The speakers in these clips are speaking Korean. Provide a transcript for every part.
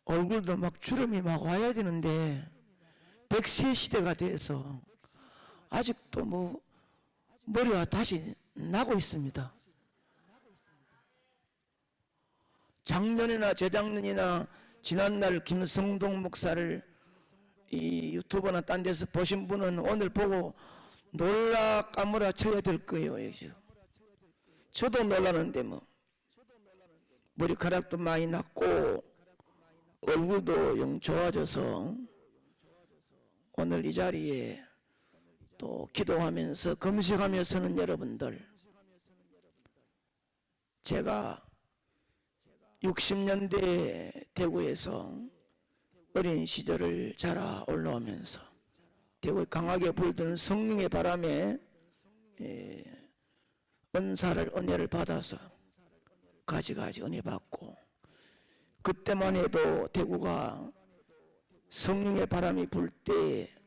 얼굴도 막 주름이 막 와야 되는데 100세 시대가 돼서 아직도 뭐 머리가 다시 나고 있습니다. 작년이나 재작년이나 지난날 김성동 목사를 이 유튜브나 딴 데서 보신 분은 오늘 보고 놀라 까무라 쳐야 될 거예요. 지금 저도 놀라는데 뭐 머리카락도 많이 났고 얼굴도 영 좋아져서 오늘 이 자리에 또 기도하면서 금식하며 서는 여러분들, 제가 60년대 대구에서 어린 시절을 자라 올라오면서 대구에 강하게 불던 성령의 바람에 은혜를 받아서 가지가지 은혜 받고, 그때만 해도 대구가 성령의 바람이 불 때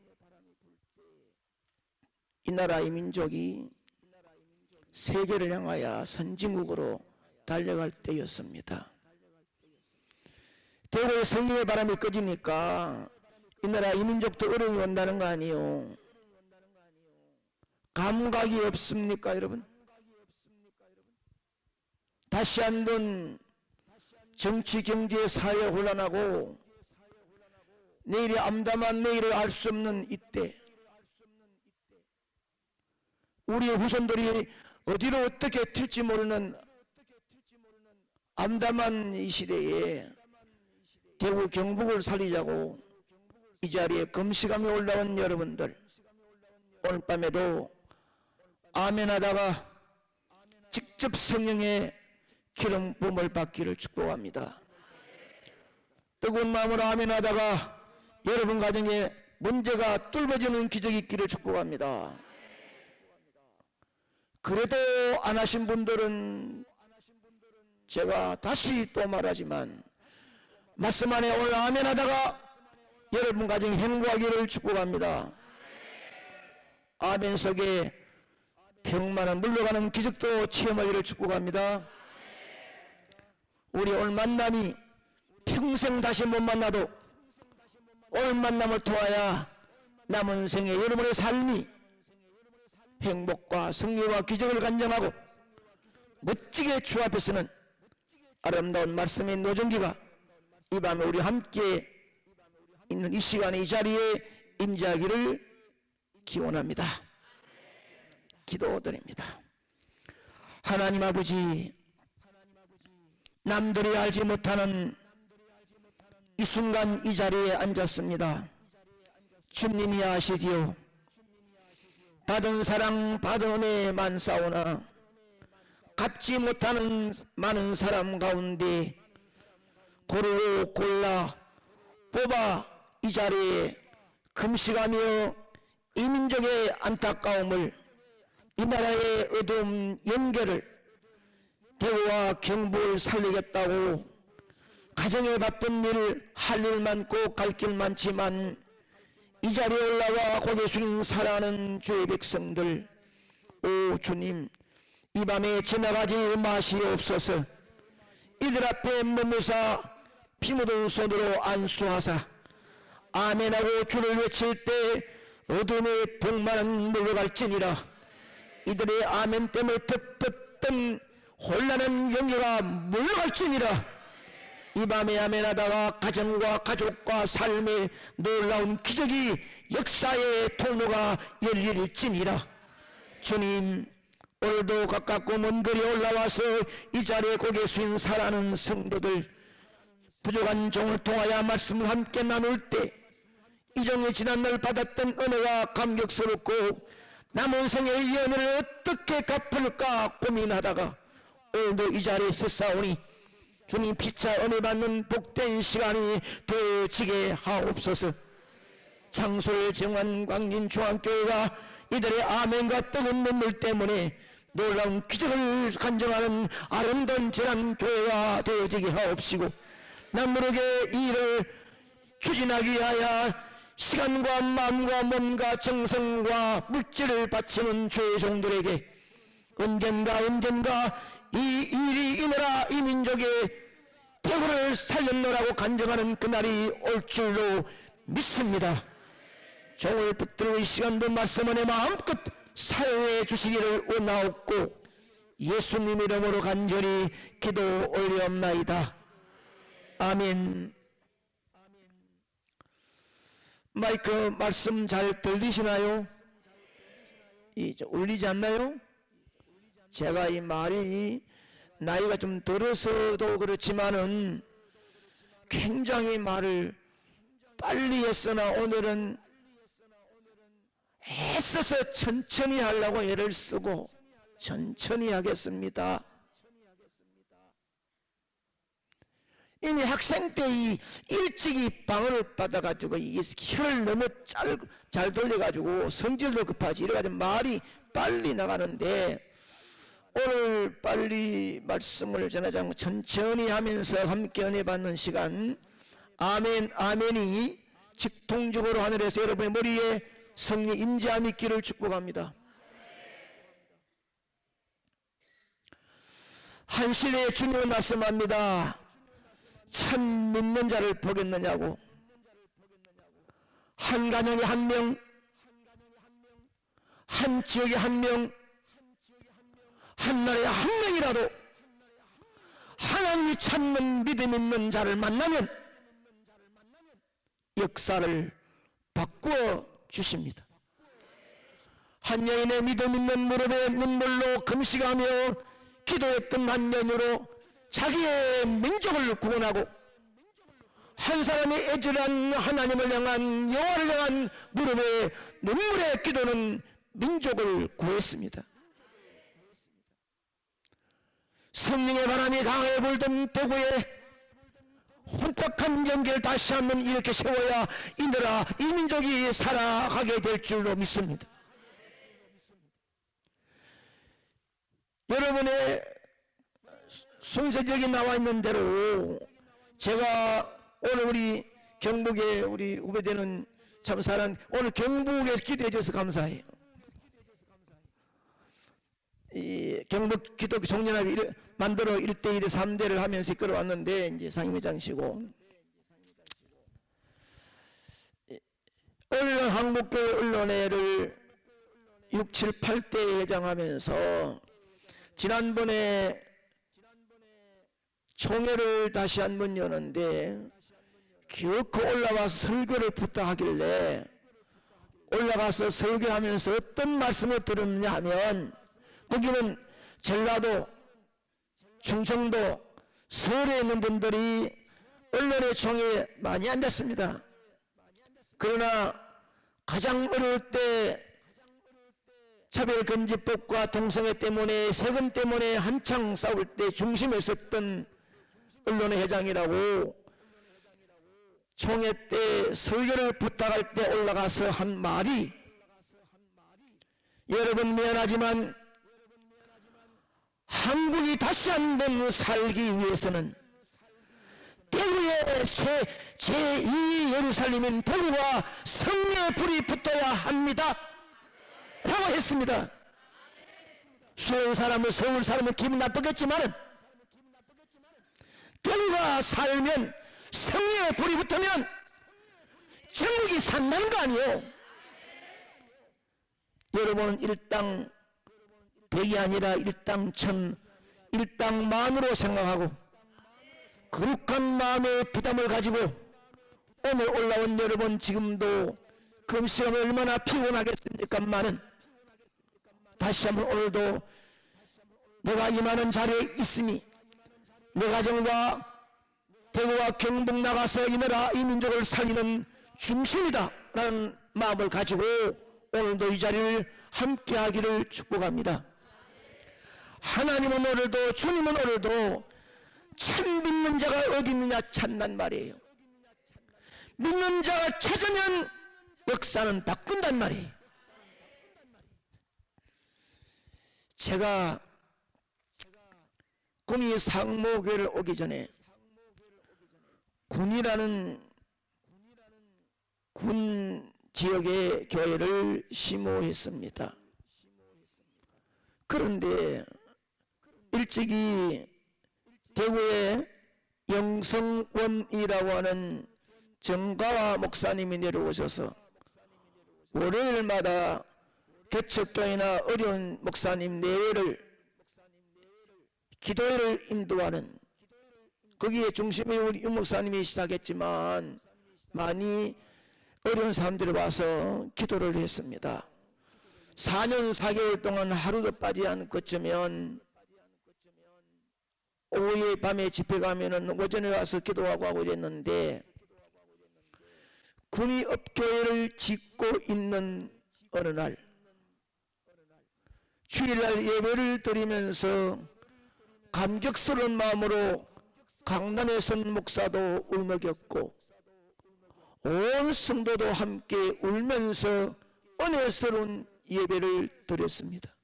이 나라 이 민족이 세계를 향하여 선진국으로 달려갈 때였습니다. 대구에 성령의 바람이 꺼지니까 이 나라 이 민족도 어려움이 온다는 거 아니에요. 감각이 없습니까 여러분? 다시 한번 정치, 경제, 사회 혼란하고 내일이 암담한 내일을 알 수 없는 이때, 우리의 후손들이 어디로 어떻게 튈지 모르는 암담한 이 시대에 대구 경북을 살리자고 이 자리에 금식하며 올라온 여러분들, 오늘 밤에도 아멘 하다가 직접 성령의 기름 부음을 받기를 축복합니다. 뜨거운 마음으로 아멘 하다가 여러분 가정에 문제가 뚫어지는 기적이 있기를 축복합니다. 그래도 안 하신 분들은 제가 다시 또 말하지만 말씀 안에 오늘 아멘 하다가 여러분 가정이 행복하기를 축복합니다. 아멘 속에 병만은 물러가는 기적도 체험하기를 축복합니다. 우리 오늘 만남이 평생 다시 못 만나도 오늘 만남을 통하여 남은 생에 여러분의 삶이 행복과 승리와 기적을 간증하고 멋지게 주 앞에서는 아름다운 말씀의 노정기가 이 밤에 우리 함께 있는 이 시간에 이 자리에 임재하기를 기원합니다. 기도드립니다. 하나님 아버지, 남들이 알지 못하는 이 순간 이 자리에 앉았습니다. 주님이 아시지요. 받은 사랑 받은 은혜 많사오나 갚지 못하는 많은 사람 가운데 고르고 골라 뽑아 이 자리에 금식하며 이 민족의 안타까움을, 이 나라의 어두운 연결을, 대구와 경북을 살리겠다고 가정에 바쁜 일, 할 일 많고 갈 길 많지만 이 자리에 올라와 고개 숙인 사랑하는 주의 백성들, 오 주님, 이 밤에 지나가지 마시옵소서. 이들 앞에 머무사 피 묻은 손으로 안수하사 아멘하고 주를 외칠 때 어둠의 복만은 물러갈지니라. 이들의 아멘 때문에 덮었던 혼란한 영예가 물러갈지니라. 이 밤에 아멘하다가 가정과 가족과 삶의 놀라운 기적이 역사의 통로가 열릴지니라. 주님, 오늘도 가깝고 먼 거리 올라와서 이 자리에 고개 숙인 사랑하는 성도들, 부족한 종을 통하여 말씀을 함께 나눌 때 이정에 지난날 받았던 은혜가 감격스럽고 남은 생의 이 은혜를 어떻게 갚을까 고민하다가 오늘도 이 자리에 서사오니 주님 피차 은혜 받는 복된 시간이 되어지게 하옵소서. 창설 정원 광진 중앙교회가 이들의 아멘과 뜨거운 눈물 때문에 놀라운 기적을 간증하는 아름다운 재난교회가 되어지게 하옵시고, 남무르게 이 일을 추진하기 위하여 시간과 마음과 몸과 정성과 물질을 바치는 주의 종들에게 언젠가 이 일이 이 나라 이 민족의 대구를 살렸노라고 간증하는 그날이 올 줄로 믿습니다. 종을 붙들고 이 시간도 말씀을 내 마음껏 사용해 주시기를 원하옵고 예수님 이름으로 간절히 기도 올리옵나이다. 아멘. 마이크 말씀 잘 들리시나요? 울리지 않나요? 제가 이 말이 나이가 좀 들어서도 그렇지만은 굉장히 말을 빨리 했으나 오늘은 애써서 천천히 하려고 애를 쓰고 천천히 하겠습니다. 이미 학생 때 일찍이 방언을 받아가지고 이 혀를 너무 잘 돌려가지고 성질도 급하지 이래가지고 말이 빨리 나가는데 오늘 빨리 말씀을 전하자면 천천히 하면서 함께 은혜 받는 시간 아멘 아멘이 직통적으로 하늘에서 여러분의 머리에 성령 임재함이 있기를 축복합니다. 한 시대에 주님은 말씀합니다. 참 믿는 자를 보겠느냐고. 한 가정에 한 명, 한 지역에 한 명, 한 나라에 한 명이라도 하나님이 찾는 믿음 있는 자를 만나면 역사를 바꾸어 주십니다. 한 여인의 믿음 있는 무릎에 눈물로 금식하며 기도했던 한 여인으로 자기의 민족을 구원하고 한 사람의 애절한 하나님을 향한 여호와를 향한 무릎에 눈물의 기도는 민족을 구했습니다. 성령의 바람이 강하게 불던 대구에 혼탁한 연결 다시 한번 이렇게 세워야 이 나라 이 민족이 살아가게 될 줄로 믿습니다. 여러분의 순서적이 나와 있는 대로 제가 오늘 우리 경북에 우리 후배되는 참 사랑 오늘 경북에서 기도해 주셔서 감사해요. 이 경북 기독교 총연합이 만들어 1대1에 3대를 하면서 이끌어왔는데 이제 상임회장이시고 언론 한국교회 언론회를 6, 7, 8대 회장하면서 지난번에 총회를 다시 한번 여는데 기어코 올라와서 설교를 부탁하길래 올라가서 설교하면서 어떤 말씀을 들었느냐 하면 거기는 전라도, 충청도, 서울에 있는 분들이 언론의 총회에 많이 앉았습니다. 그러나 가장 어려울 때 차별금지법과 동성애 때문에 세금 때문에 한창 싸울 때 중심에 섰던 언론의 회장이라고 총회 때 설교를 부탁할 때 올라가서 한 말이 여러분 미안하지만 한국이 다시 한번 살기 위해서는 대구의 제2 예루살렘인 대구와 성령의 불이 붙어야 합니다 라고 했습니다. 수원 사람은 서울 사람은 기분 나쁘겠지만 대구가 살면 성령의 불이 붙으면 전국이 산다는 거 아니에요. 여러분은 일당 100이 아니라 일당 1000, 일당 만으로 생각하고 거룩한 마음의 부담을 가지고 오늘 올라온 여러분 지금도 금시험이 얼마나 피곤하겠습니까만은 다시 한번 오늘도 내가 임하는 자리에 있으니 내 가정과 대구와 경북 나가서 이 나라 이 민족을 살리는 중심이다 라는 마음을 가지고 오늘도 이 자리를 함께 하기를 축복합니다. 하나님은 오늘도 주님은 오늘도 참 믿는 자가 어디 있느냐 찾는 말이에요. 믿는 자가 찾으면 역사는 바꾼단 말이에요. 제가 구미 상모교회를 오기 전에 군이라는 군 지역의 교회를 심호했습니다. 그런데 일찍이 대구에 영성원이라고 하는 정가와 목사님이 내려오셔서 월요일마다 개척교회나 어려운 목사님 내외를 기도회를 인도하는, 거기에 중심에 우리 유 목사님이 시작했지만 많이 어려운 사람들이 와서 기도를 했습니다. 4년 4개월 동안 하루도 빠지지 않고쯤면 오후에 밤에 집회 가면은 오전에 와서 기도하고 하고 이랬는데, 군의업교회를 짓고 있는 어느 날 주일날 예배를 드리면서 감격스러운 마음으로 강단에 선 목사도 울먹였고 온 성도도 함께 울면서 은혜스러운 예배를 드렸습니다.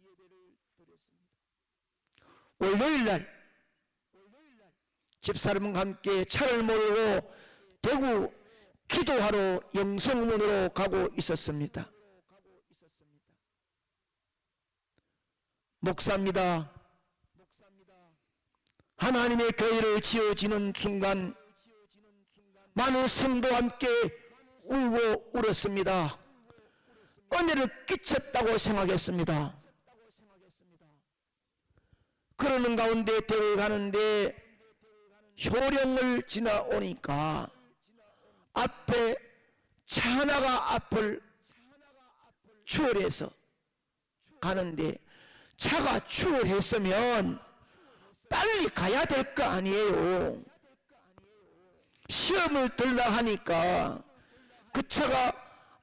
월요일날 집사람과 함께 차를 몰고 대구 기도하러 영성문으로 가고 있었습니다. 목사입니다. 하나님의 교회를 지어지는 순간 많은 성도와 함께 울고 울었습니다. 은혜를 끼쳤다고 생각했습니다. 그러는 가운데 대회 가는데 효령을 지나오니까 앞에 차 하나가 앞을 추월해서 가는데, 차가 추월했으면 빨리 가야 될 거 아니에요. 시험을 들라 하니까 그 차가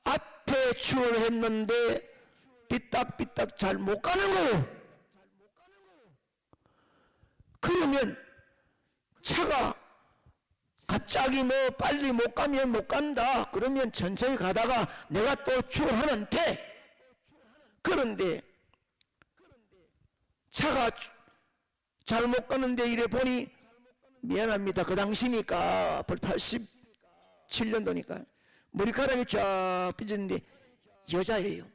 앞에 추월했는데 삐딱삐딱 잘 못 가는 거예요. 그러면 차가 갑자기 뭐 빨리 못 가면 못 간다 그러면 천천히 가다가 내가 또 추월하면 돼. 그런데 차가 잘 못 가는데 이래 보니, 미안합니다, 그 당시니까 87년도니까 머리카락이 쫙 삐졌는데 여자예요.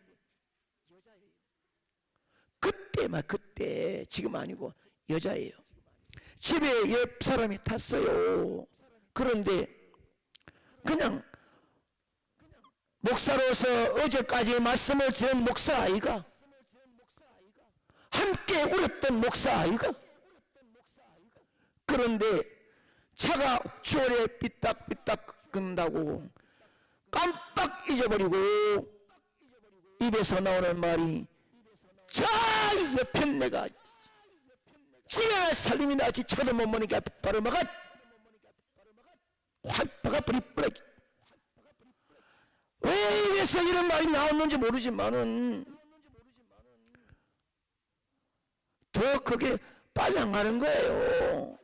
그때 지금 아니고 여자예요. 집에 옆 사람이 탔어요. 그런데 그냥 목사로서 어제까지 말씀을 들은 목사 아이가, 함께 울었던 목사 아이가, 그런데 차가 추월에 삐딱삐딱 끈다고 깜빡 잊어버리고 입에서 나오는 말이, 자 옆에 내가 지가 살림이 나지 쳐도 못 보니까 바로 막아 확 박아버리버려. 왜 입에서 이런 말이 나왔는지 모르지만은 더 그게 빨리 안 가는 거예요.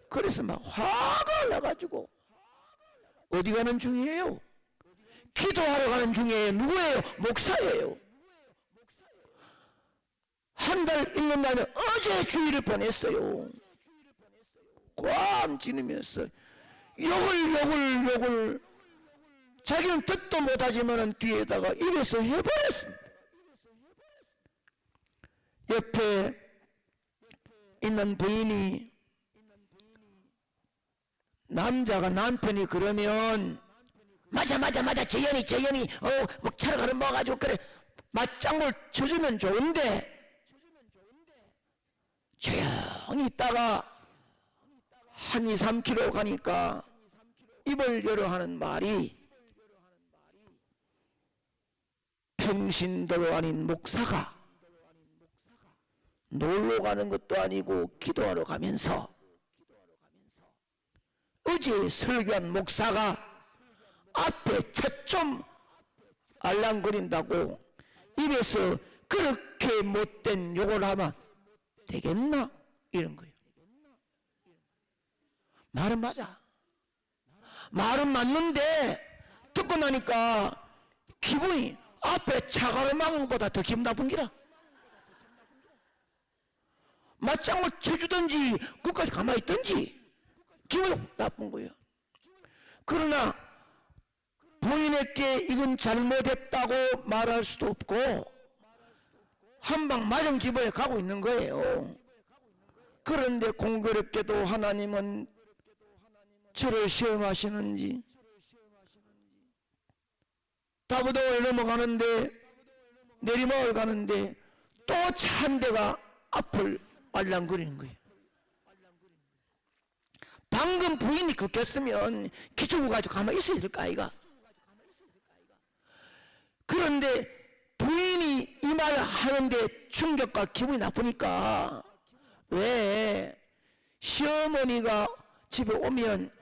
그래서 막 화가 나가지고 어디 가는 중이에요? 기도하러 가는 중이에요. 누구예요? 목사예요. 한 달 있는 날에 어제 주일을 보냈어요. 꽝 지르면서 욕을 자기는 듣도 못하지만은 뒤에다가 입에서 해버렸습니다. 옆에 있는 부인이, 남편이 그러면 맞아 재현이 뭐 차로 가는 뭐 가지고 그래 맞장구를 쳐주면 좋은데, 조용히 있다가 한 2, 3km 가니까 입을 열어 하는 말이, 평신도로 아닌 목사가 놀러 가는 것도 아니고 기도하러 가면서 어제 설교한 목사가 앞에 차 좀 알랑거린다고 입에서 그렇게 못된 욕을 하면 되겠나? 이런 거예요. 말은 맞아. 말은 맞는데 듣고 나니까 기분이 앞에 차가를 막은 것보다 더 기분 나쁜 기라. 맞장을 쳐주든지 끝까지 가만히 있든지 기분이 나쁜 거예요. 그러나 부인에게 이건 잘못했다고 말할 수도 없고 한 방 맞은 기분에 가고 있는 거예요. 그런데 공교롭게도 하나님은 저를 시험하시는지. 다부동을 넘어가는데, 내리마을 가는데 또 차 한 대가 앞을 말랑거리는 거예요. 방금 부인이 긋겼으면 기죽어 가지고 가만히 있어야 될까 아이가. 그런데 부인이 이 말을 하는데 충격과 기분이 나쁘니까, 왜 시어머니가 집에 오면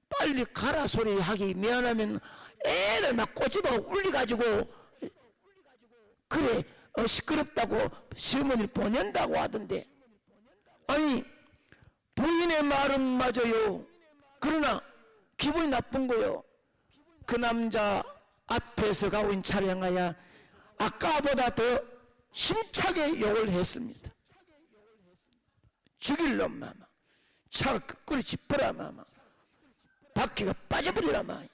빨리 가라 소리 하기 미안하면 애를 막 꼬집어 울려가지고, 그래 시끄럽다고 시어머니를 보낸다고 하던데, 아니 부인의 말은 맞아요. 그러나 기분이 나쁜 거요. 그 남자 앞에서 가고 있는 차를 향하여 아까보다 더 힘차게 욕을 했습니다. 죽일 놈 마마, 차가 끝구리 짚어라 마마, 바퀴가 빠져버리라 마마,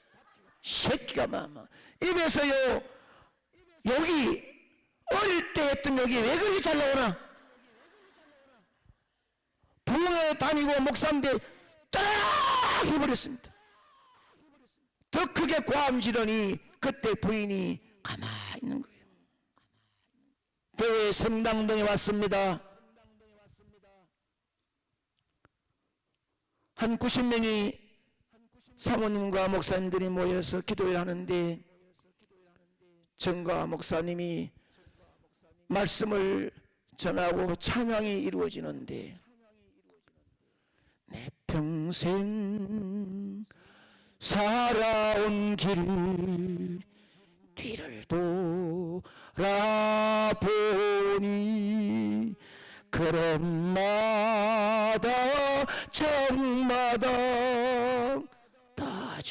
새끼가 마마. 입에서요 욕이 어릴 때 했던 욕이 왜 그렇게 잘 나오나. 부흥회 다니고 목사인데 따라 해버렸습니다. 더 크게 고함 지르니 그때 부인이 가만히 있는 거예요. 대회 성당동에 왔습니다. 한 90명이 사모님과 목사님들이 모여서 기도를 하는데, 정가 목사님이 말씀을 전하고 찬양이 이루어지는데, 내 평생 살아온 길 뒤를 돌아보니 걸음마다 정마다 다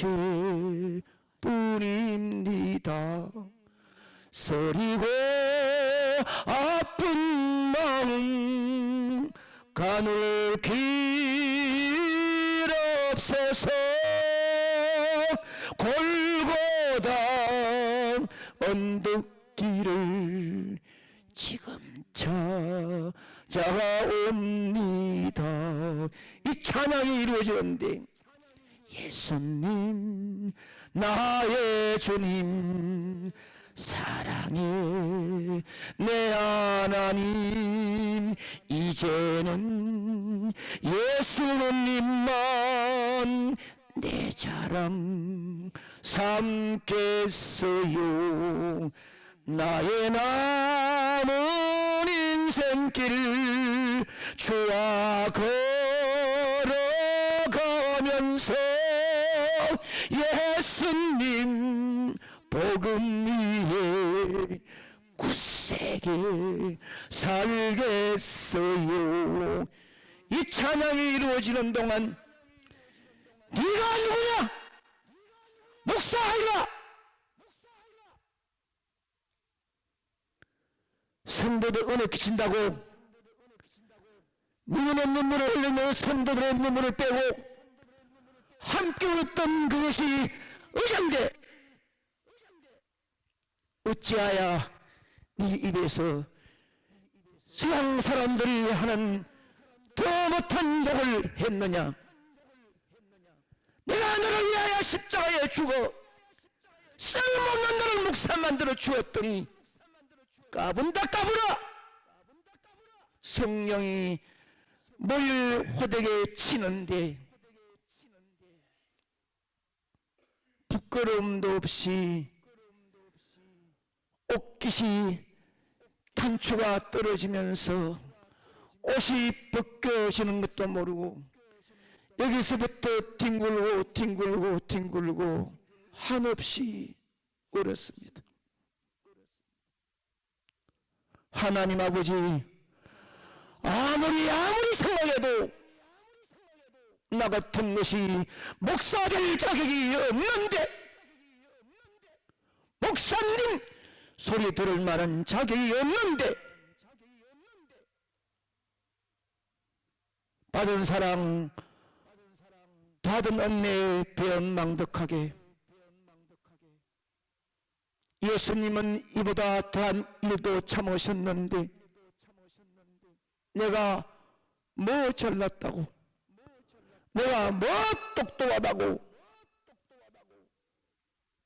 죄뿐입니다. 서리고 아픈 마음 가눌 길 없어서 골고다 언덕길을 지금 찾아옵니다. 이 찬양이 이루어지는데, 예수님 나의 주님 사랑해 내 하나님, 이제는 예수님만 내 자랑 삼겠어요. 나의 남은 인생길 주와 걸어가면서 예수님 복음 위에 굳세게 살겠어요. 이 찬양이 이루어지는 동안 네가 누구냐? 목사 아이가? 성도들 은혜 끼친다고 눈의 눈물을 흘리며 성도들의 눈물을 빼고 함께 울었던 그것이 의장대, 어찌하여 네 입에서 서양 사람들이 하는 더 못한 욕을 했느냐? 내가 너를 위하여 십자가에 죽어 쓸모없는 너를 목사 만들어 주었더니 까분다 까불어. 성령이 뭘 호되게 치는데 부끄러움도 없이 옷깃이 단추가 떨어지면서 옷이 벗겨지는 것도 모르고 여기서부터 뒹굴고 한없이 울었습니다. 하나님 아버지, 아무리 생각해도 나 같은 것이 목사 될 자격이 없는데, 목사님 소리 들을 만한 자격이 없는데, 받은 사랑 받은 은혜에 배은망덕하게 예수님은 이보다 더한 일도 참으셨는데 내가 뭐 잘났다고, 내가 뭐 똑똑하다고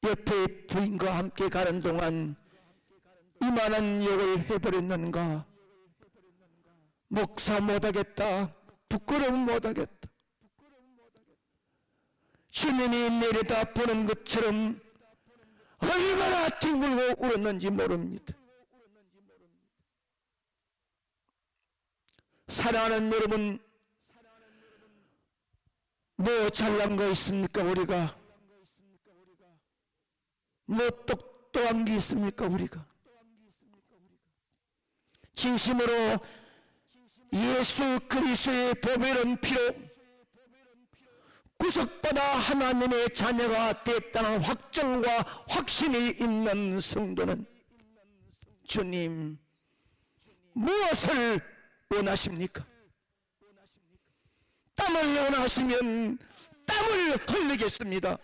옆에 부인과 함께 가는 동안 이만한 욕을 해버렸는가. 목사 못하겠다, 부끄러움 못하겠다. 주님이 내려다보는 것처럼 얼마나 뒹굴고 울었는지 모릅니다. 사랑하는 여러분, 뭐 잘난 거 있습니까 우리가? 뭐 똑똑한 게 있습니까 우리가? 진심으로 예수 그리스도의 보배로운 피로 구속받아 하나님의 자녀가 됐다는 확정과 확신이 있는 성도는 주님 무엇을 원하십니까? 땀을 원하시면 땀을 흘리겠습니다.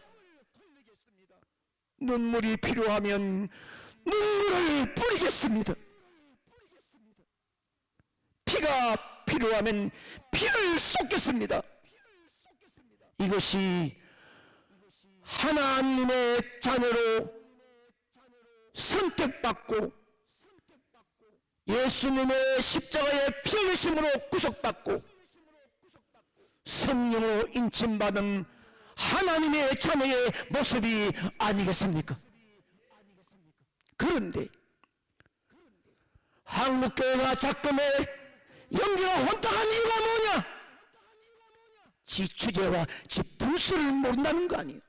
눈물이 필요하면 눈물을 뿌리겠습니다. 피가 필요하면 피를 쏟겠습니다. 이것이 하나님의 자녀로 선택받고 예수님의 십자가의 피 흘리심으로 구속받고 성령으로 인침받은 하나님의 자녀의 모습이 아니겠습니까? 그런데 한국교회가 자금에 영계가 혼탁한 이유가 뭐냐? 지 주제와 지 분수를 모른다는 거 아니에요.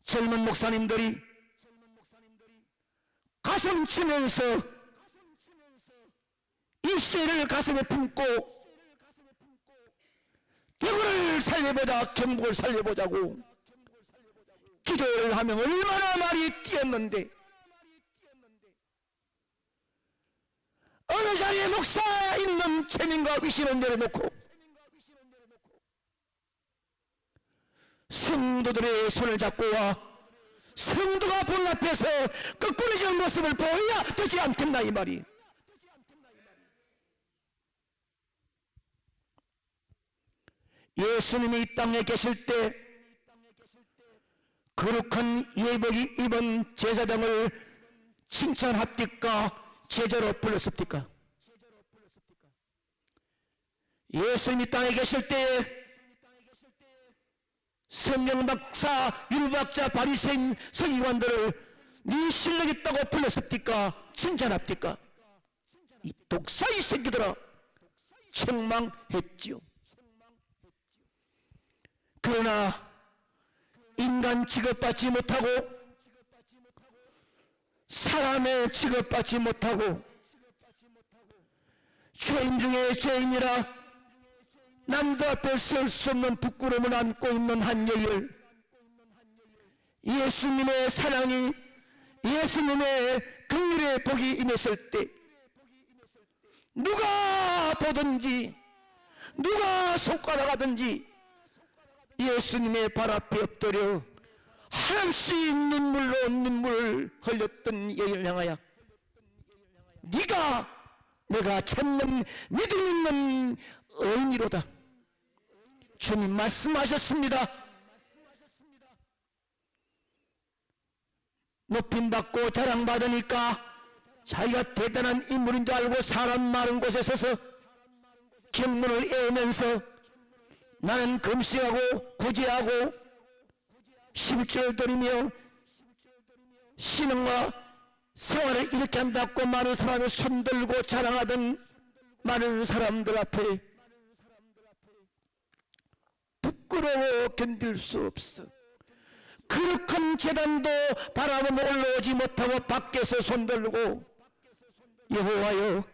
젊은 목사님들이 가슴 치면서 이 시대를 가슴에 품고 대구를 살려보자, 경북을 살려보자고 기도를 하면 얼마나 말이 뛰었는데 어느 자리에 목사 있는 체민과 위신을 내려놓고 성도들의 손을 잡고 와 성도가 본 앞에서 끄꾸러지는 모습을 보여야 되지 않겠나 이 말이. 예수님이 이 땅에 계실 때 거룩한 예복이 입은 제사장을 칭찬합니까? 제자로 불렀습니까? 예수님이 땅에 계실 때 성경박사, 율법학자, 바리새인, 서기관들을 네 실력 있다고 불렀습니까? 칭찬합니까? 이 독사의 새끼들아 책망했지요. 그러나 인간 취급받지 못하고 사람의 취급받지 못하고 죄인 중에 죄인이라 남도 앞에 설 수 없는 부끄러움을 안고 있는 한 여인을 예수님의 사랑이 예수님의 긍휼의 복이 임했을 때 누가 보든지 누가 손가락 하든지 예수님의 발 앞에 엎드려 한없이 눈물로 눈물을 흘렸던 여인을 향하여 네가 내가 찾는 믿음 있는 의인이로다 주님 말씀하셨습니다. 높임받고 자랑받으니까 자기가 대단한 인물인 줄 알고 사람 많은 곳에 서서 경문을 애우면서 나는 금식하고 구제하고 11조를 드리며 신앙과 생활을 이렇게 한다고 많은 사람이 손들고 자랑하던 많은 사람들 앞에 부끄러워 견딜 수 없어. 그릇한 제단도 바라보며 올라오지 못하고 밖에서 손들고 여호와여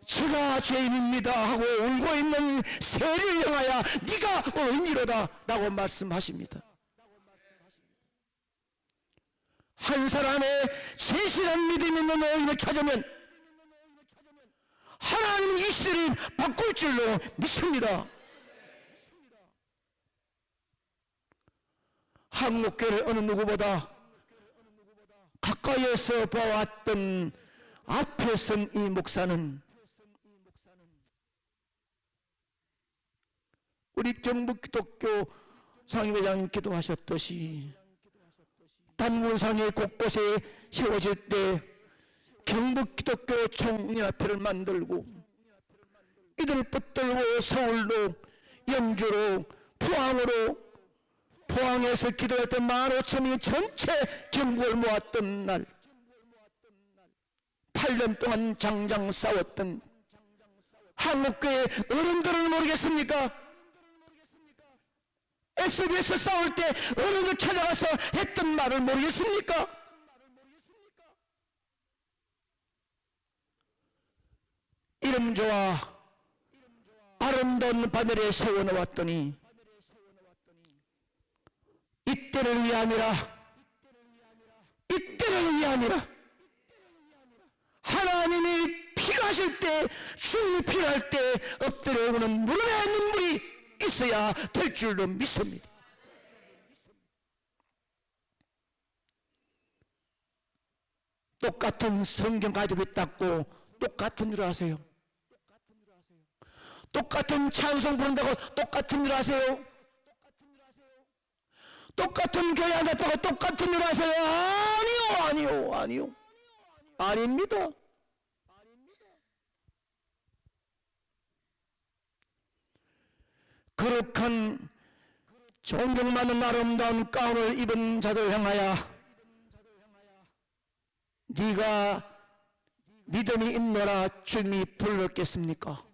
제가 죄인입니다 하고 울고 있는 세리를 향하여 네가 의인이로다 라고 말씀하십니다. 한 사람의 진실한 믿음 있는 의인을 찾으면 하나님은 이 시대를 바꿀 줄로 믿습니다. 한국교회를 어느 누구보다 가까이에서 봐왔던 앞에 선 이 목사는 우리 경북기독교 상임회장님 기도하셨듯이 단군상이 곳곳에 세워질 때 경북기독교 총연합회를 만들고 이들 붙들고 서울로, 영주로, 포항에서 기도할 때 15,000명이 전체 경북을 모았던 날, 8년 동안 장장 싸웠던 한국교회 어른들을 모르겠습니까? SBS 싸울 때 어른들 찾아가서 했던 말을 모르겠습니까? 이름 좋아 아름다운 바늘에 세워놓았더니 이때를 위함이라 하나님이 필요하실 때, 주님이 필요할 때 엎드려 오는 무릎에 눈물이 있어야 될 줄로 믿습니다. 똑같은 성경 가지고 있다고 똑같은 일을 하세요. 똑같은 찬송 부른다고 똑같은 일을 하세요. 똑같은 교회 앉았다고 똑같은 일을 하세요. 아니요. 아닙니다. 거룩한 존경받는 아름다운 가운을 입은 자들 향하여 네가 믿음이 있노라 주님이 불렀겠습니까?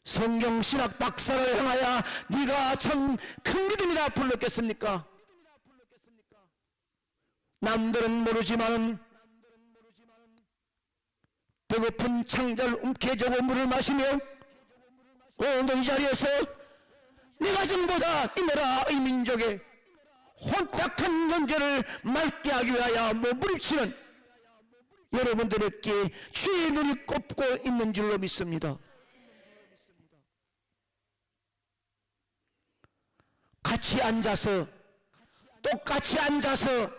성경신학 박사를 향하여 네가 참 큰 믿음이다 불렀겠습니까? 남들은 모르지만 배고픈 창자를 움켜쥐고 물을 마시며 오늘도 이 자리에서 네 가정보다 이 나라 이 민족의 혼탁한 존재를 맑게 하기 위하여 몸부림치는 여러분들에게 주의 눈이 꼽고 있는 줄로 믿습니다. 똑같이 앉아서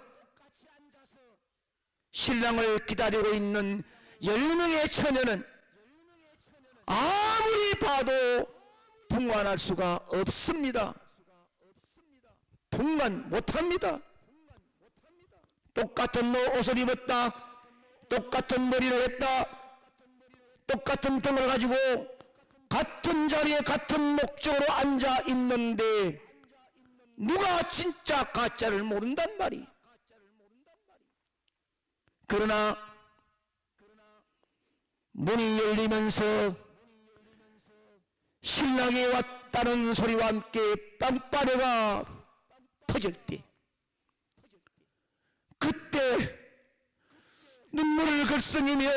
신랑을 기다리고 있는 10명의 처녀는 아무리 봐도 분간할 수가 없습니다. 분간 못합니다. 똑같은 옷을 입었다, 똑같은 머리를 했다, 똑같은 등을 가지고 같은 자리에 같은 목적으로 앉아 있는데 누가 진짜 가짜를 모른단 말이. 그러나 문이 열리면서 신랑이 왔다는 소리와 함께 빵빠레가 퍼질 때, 그때 눈물을 글썽이며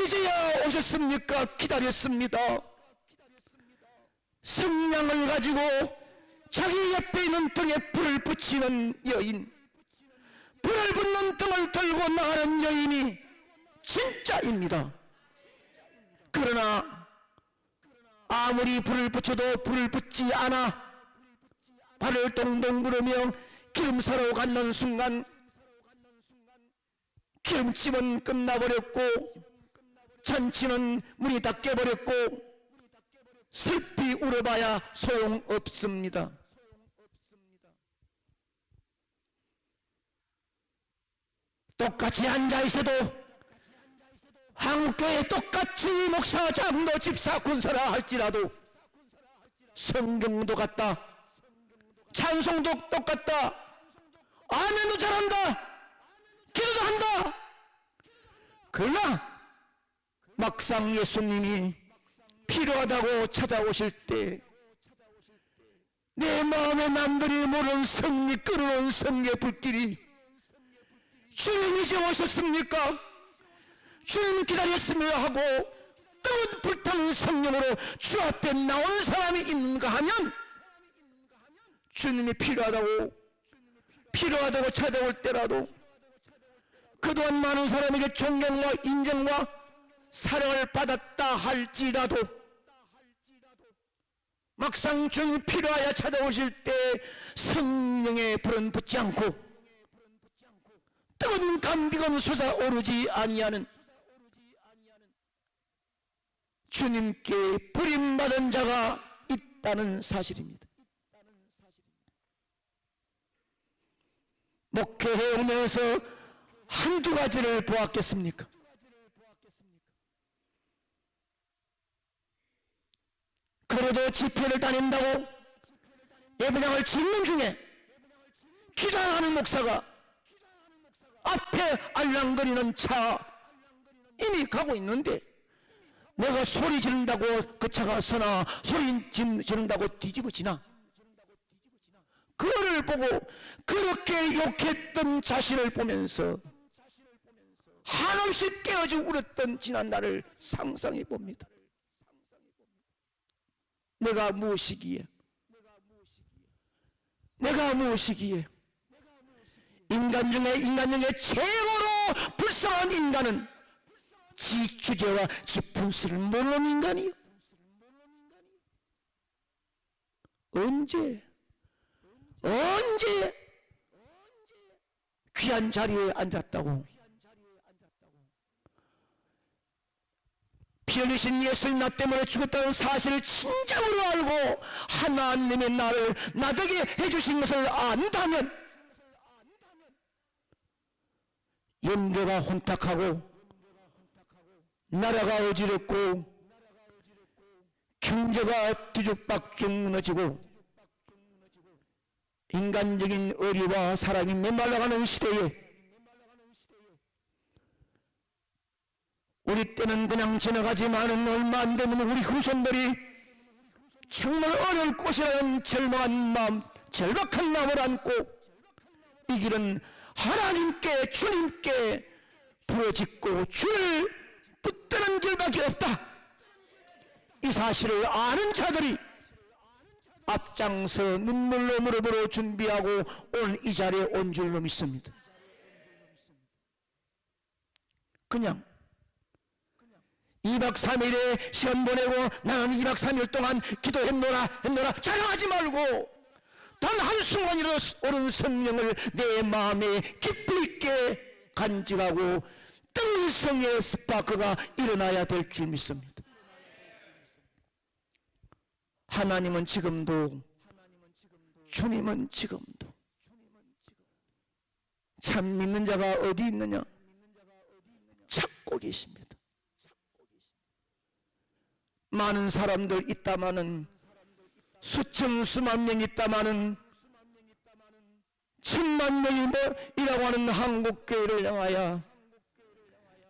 이제야 오셨습니까? 기다렸습니다. 성냥을 가지고 자기 옆에 있는 등에 불을 붙이는 여인, 불을 붙는 등을 들고 나가는 여인이 진짜입니다. 그러나 아무리 불을 붙여도 불을 붙지 않아 발을 동동 구르며 기름 사러 갔는 순간 기름집은 끝나버렸고 잔치는 문이 닫혀버렸고 슬피 울어봐야 소용없습니다. 똑같이 앉아있어도 한국교회 똑같이 목사, 장로, 집사, 군사라 할지라도 성경도 같다, 찬송도 똑같다, 아멘도 잘한다, 기도도 한다. 그러나 막상 예수님이 필요하다고 찾아오실 때 내 마음에 남들이 모르는 성리 끓어오는 성리의 불길이, 주님 이제 오셨습니까? 주님 기다렸으며 하고 뜨거운 불타는 성령으로 주 앞에 나오는 사람이 있는가 하면 주님이 필요하다고 찾아올 때라도 그동안 많은 사람에게 존경과 인정과 사랑을 받았다 할지라도 막상 주님이 필요하여 찾아오실 때 성령의 불은 붙지 않고 뜨거운 감비가 솟아오르지 아니하는 주님께 버림받은 자가 있다는 사실입니다. 목회해 오면서 한두 가지를 보았겠습니까? 그래도 집회를 다닌다고 예배당을 짓는 중에 기도하는 목사가 앞에 알랑거리는 차 이미 가고 있는데 내가 소리 지른다고 그 차가 서나 소리 지른다고 뒤집어지나? 그거를 보고 그렇게 욕했던 자신을 보면서 한없이 깨어져 울었던 지난날을 상상해 봅니다. 내가 무엇이기에 인간 중에 최고로 불쌍한 인간은 지 주제와 지 분수를 모르는 인간이요. 언제 귀한 자리에 앉았다고 피 흘리신 예수님 나 때문에 죽었다는 사실을 진정으로 알고 하나님의 나를 나되게 해주신 것을 안다면 영계가 혼탁하고 나라가 어지럽고 경제가 뒤죽박죽 무너지고 인간적인 의리와 사랑이 메말라가는 시대에 우리 때는 그냥 지나가지만은 얼마 안 되면 우리 후손들이 정말 어려울 것이라는 절망한 마음, 절박한 마음을 안고 이 길은 하나님께 주님께 부러짓고 주를 붙드는 길밖에 없다. 이 사실을 아는 자들이 앞장서 눈물로 무릎으로 준비하고 오늘 이 자리에 온 줄로 믿습니다. 그냥 2박 3일에 시간 보내고 나는 2박 3일 동안 기도했노라 자랑하지 말고 단 한순간이라도 옳은 성령을 내 마음에 깊이 있게 간직하고 뜨성의 스파크가 일어나야 될 줄 믿습니다. 하나님은 지금도 주님은 지금도 참 믿는 자가 어디 있느냐? 찾고 계십니다. 많은 사람들 있다마는 수천 수만 명 있다마는 천만 명이라고 하는 한국교회를 향하여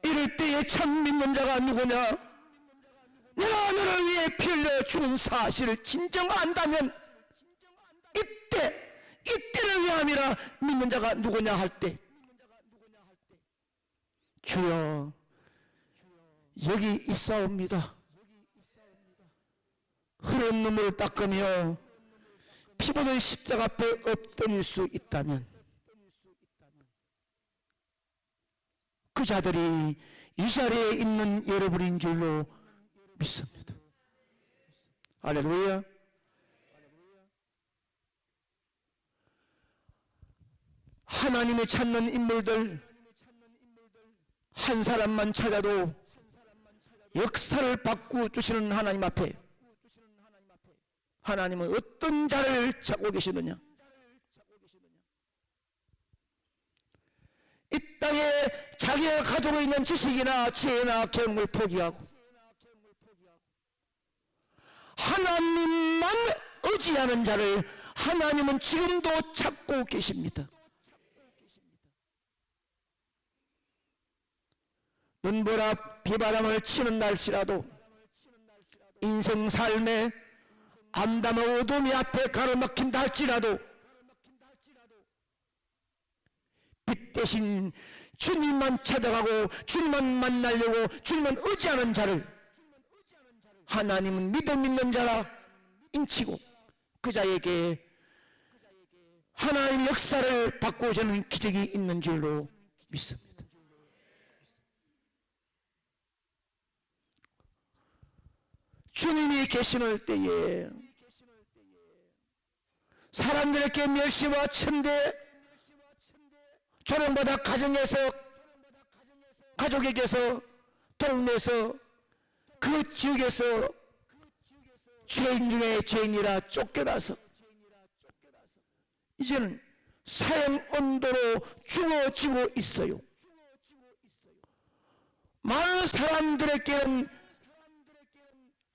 이럴 때에 참 믿는 자가 누구냐? 내가 너를 위해 피 흘려 죽은 사실을 진정 안다면 이때를 위함이라 믿는 자가 누구냐 할 때 주여 여기 있사옵니다. 흐른 눈물을 닦으며 피보는 십자가 앞에 엎드릴 수 있다면 그 자들이 이 자리에 있는 여러분인 줄로 믿습니다. 할렐루야. 하나님을 찾는 인물들 한 사람만 찾아도 역사를 바꾸주시는 하나님 앞에 하나님은 어떤 자를 찾고 계시느냐? 이 땅에 자기가 가지고 있는 지식이나 지혜나 경험을 포기하고 하나님만 의지하는 자를 하나님은 지금도 찾고 계십니다. 눈보라 비바람을 치는 날씨라도 인생 삶에 암담한 어둠이 앞에 가로막힌다 할지라도 빛 대신 주님만 찾아가고 주님만 만나려고 주님만 의지하는 자를 하나님은 믿음 있는 자라 인치고 그 자에게 하나님의 역사를 바꾸자는 기적이 있는 줄로 믿습니다. 주님이 계시는 때에 사람들에게 멸시와 천대 조롱받아 가정에서 가족에게서 동네에서 그 지역에서 죄인 중에 죄인이라 쫓겨나서 이제는 사형 언도로 죽어지고 있어요. 많은 사람들에게는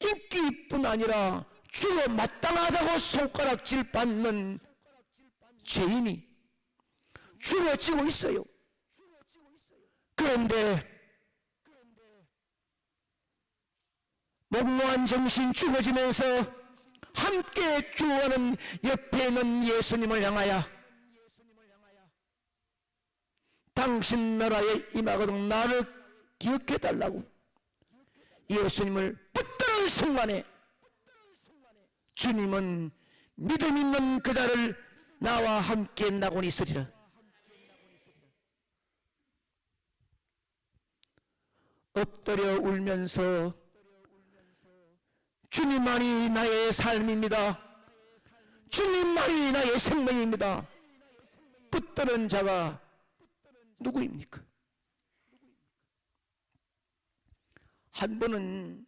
인기뿐 아니라 죽어 마땅하다고 손가락질 받는 죄인이 죽어지고 있어요. 그런데 목노한 정신 죽어지면서 함께 죽어가는 옆에 있는 예수님을 향하여 당신 나라에 임하거든 나를 기억해달라고 예수님을 붙드는 순간에 주님은 믿음 있는 그 자를 나와 함께 나곤 있으리라. 엎드려 울면서 주님만이 나의 삶입니다. 주님만이 나의 생명입니다. 붙드는 자가 누구입니까? 한 번은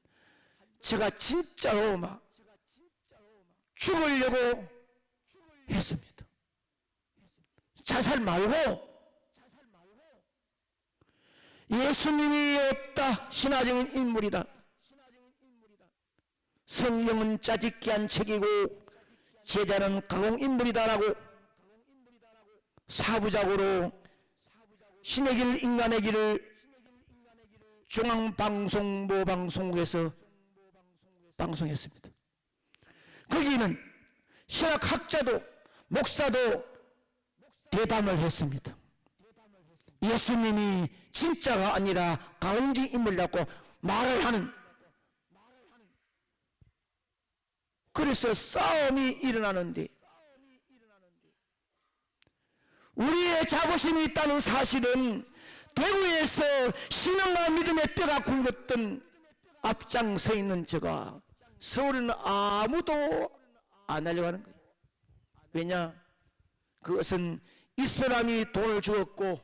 제가 진짜로 막 죽으려고 했습니다. 자살 말고 예수님이 없다 신화적인 인물이다. 성경은 짜집기한 책이고 제자는 가공인물이다라고 사부작으로 신의 길 인간의 길을 중앙방송모 방송국에서 방송했습니다. 거기는 신학학자도 목사도 대담을 했습니다. 예수님이 진짜가 아니라 가공지 인물이라고 말을 하는, 그래서 싸움이 일어나는데 우리의 자부심이 있다는 사실은 대구에서 신앙과 믿음의 뼈가 굵었던 앞장서 있는 저가 서울에는 아무도 안 하려고 하는 거예요. 왜냐? 그것은 이 사람이 돈을 주었고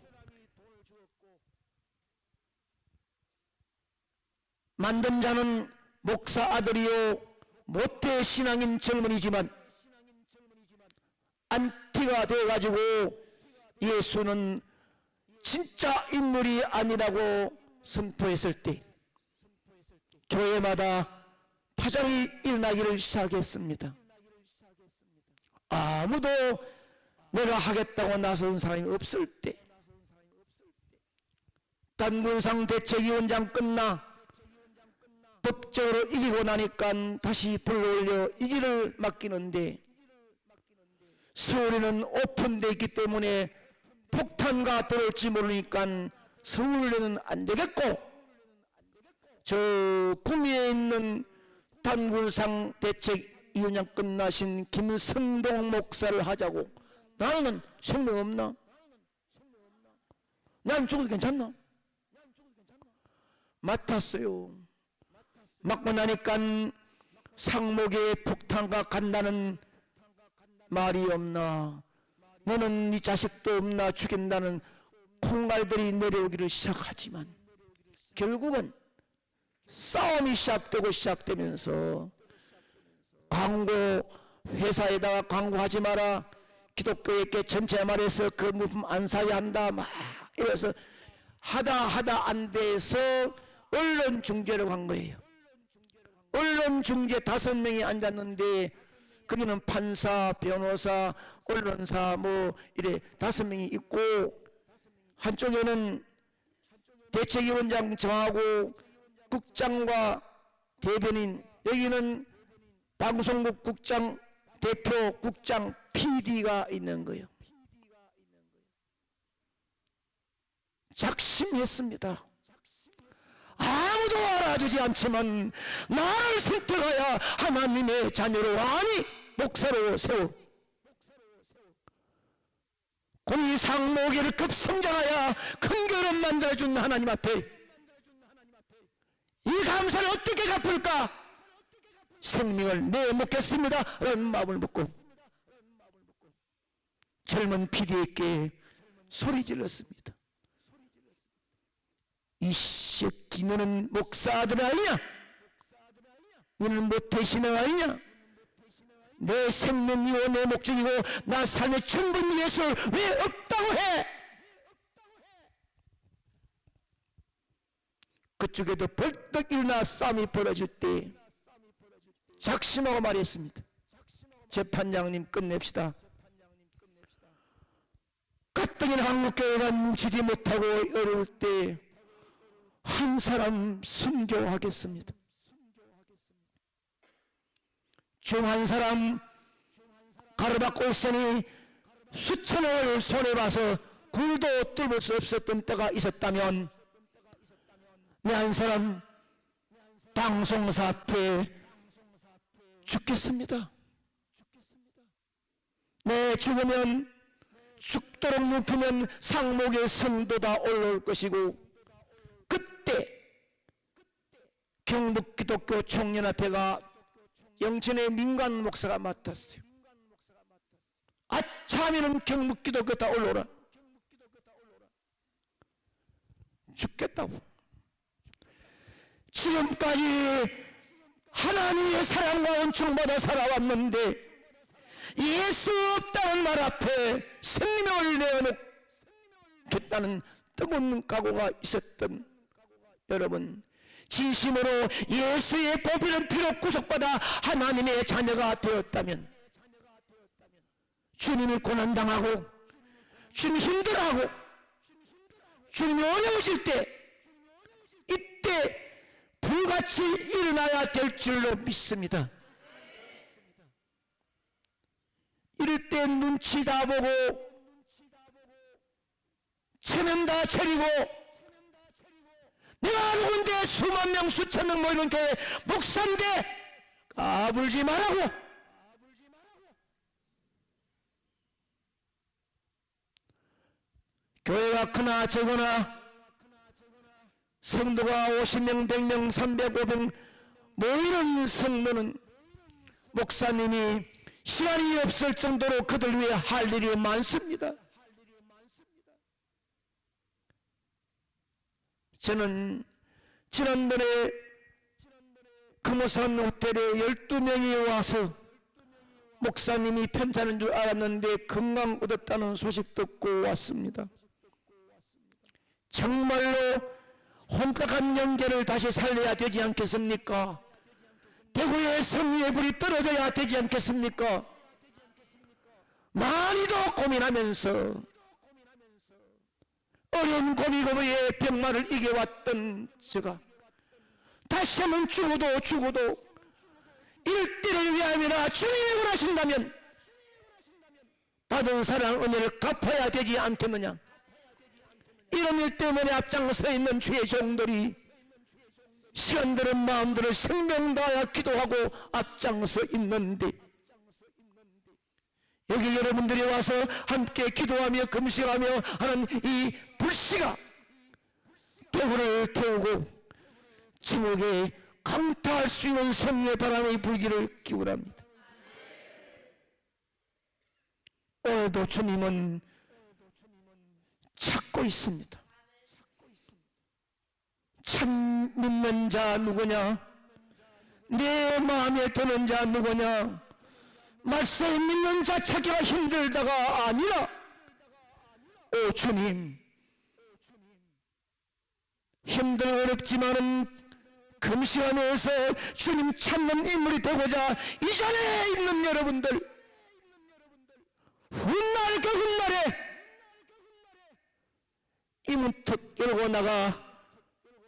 만든 자는 목사 아들이요 모태 신앙인 젊은이지만 안티가 되어가지고 예수는 진짜 인물이 아니라고 선포했을 때 교회마다 파장이 일어나기를 시작했습니다. 아무도 내가 하겠다고 나선 사람이 없을 때 단군상 대책위원장 끝나 법적으로 이기고 나니까 다시 불러올려 이 길을 맡기는데 서울에는 오픈되어 있기 때문에 폭탄과 떨어질지 모르니까 서울에는 안 되겠고 저 구미에 있는 단군상 대책위원장 끝나신 김성동 목사를 하자고. 나는 생명 없나? 나는 죽어도 괜찮나? 맡았어요. 맡고 나니까 상목에 폭탄과 간다는 말이 없나? 너는 네 자식도 없나? 죽인다는 콩갈들이 내려오기를 시작하지만 결국은 싸움이 시작되면서 광고 회사에다가 광고하지 마라, 기독교에게 전체 말해서 그 물품 안 사야 한다, 막 이래서 하다 안 돼서 언론 중재라고 한 거예요. 언론 중재 5명이 앉았는데 거기는 판사, 변호사, 언론사 뭐 이래 5명이 있고 한쪽에는 대책위원장 정하고 국장과 대변인, 여기는 방송국 국장, 대표 국장, PD가 있는 거예요. 작심했습니다. 아무도 알아주지 않지만 나를 선택하여 하나님의 자녀로 아니 목사로 세워 공의상목에를 급성장하여 큰 결혼 만들어준 하나님 앞에 이 감사를 어떻게 갚을까? 생명을 내놓겠습니다 라는 마음을 먹고 젊은 PD에게 소리 질렀습니다. 이 새끼 너는 목사 아들 아니냐? 너는 뭐 대신을 아니냐? 내 생명이고 내 목적이고 나 삶의 전부인 예수를 왜 없다고 해? 그쪽에도 벌떡 일어나 싸움이 벌어질 때 작심하고 말했습니다. 재판장님 끝냅시다. 가뜩이나 한국교회가 뭉치지 못하고 어려울 때 한 사람 순교하겠습니다. 중 한 사람 가로막고 있으니 수천을 손해봐서 굴도 뚫을 수 없었던 때가 있었다면 내 한 사람 방송사 앞에 죽겠습니다. 내 죽으면 죽도록 눕히면 상목의 성도다 올라올 것이고 그때 경북기독교 청년합회가 영천의 민관 목사가 맡았어요. 아차하면은 경북기독교 다 올라오라. 죽겠다고. 지금까지 하나님의 사랑과 은총받아 살아왔는데 예수 없다는 말 앞에 생명을 내어놓겠다는 뜨거운 각오가 있었던 여러분, 진심으로 예수의 보배는 피로 구속받아 하나님의 자녀가 되었다면 주님이 고난당하고 주님이 힘들어하고 주님이 어려우실 때 이때 불같이 일어나야 될 줄로 믿습니다. 이럴 때 눈치 다 보고 체면 다 차리고 내가 누군데 수만 명 수천 명 모이는 교회 목사인데 까불지 말라고. 교회가 크나 적으나 성도가 50명, 100명, 300, 500 모이는 성도는 목사님이 시간이 없을 정도로 그들 위해 할 일이 많습니다. 저는 지난번에 금호산 호텔에 12명이 와서 목사님이 편찮은 줄 알았는데 건강 얻었다는 소식 듣고 왔습니다. 정말로 혼탁한 영계를 다시 살려야 되지 않겠습니까? 대구의 성리의 불이 떨어져야 되지 않겠습니까? 많이도 고민하면서 어려운 고비고비의 병마를 이겨왔던 제가 다시 한번 죽어도 일대를 위함이나 주님이 원하신다면 받은 사랑 은혜를 갚아야 되지 않겠느냐. 이런 일 때문에 앞장서 있는 주의 종들이 시간들은 마음들을 생명 다하여 기도하고 앞장서 있는데 여기 여러분들이 와서 함께 기도하며 금식하며 하는 이 불씨가 대구를 태우고 지옥에 강타할 수 있는 성령의 바람이 불기를 기울합니다. 오늘도 주님은 찾고 있습니다. 참 믿는 자 누구냐? 내 마음에 드는 자 누구냐? 말씀에 믿는 자 찾기가 힘들다가 아니라 오 주님, 힘들고 어렵지만은 금시간에서 주님 찾는 인물이 되고자 이 자리에 있는 여러분들 훗날 그 훗날에 이 문턱 열고 나가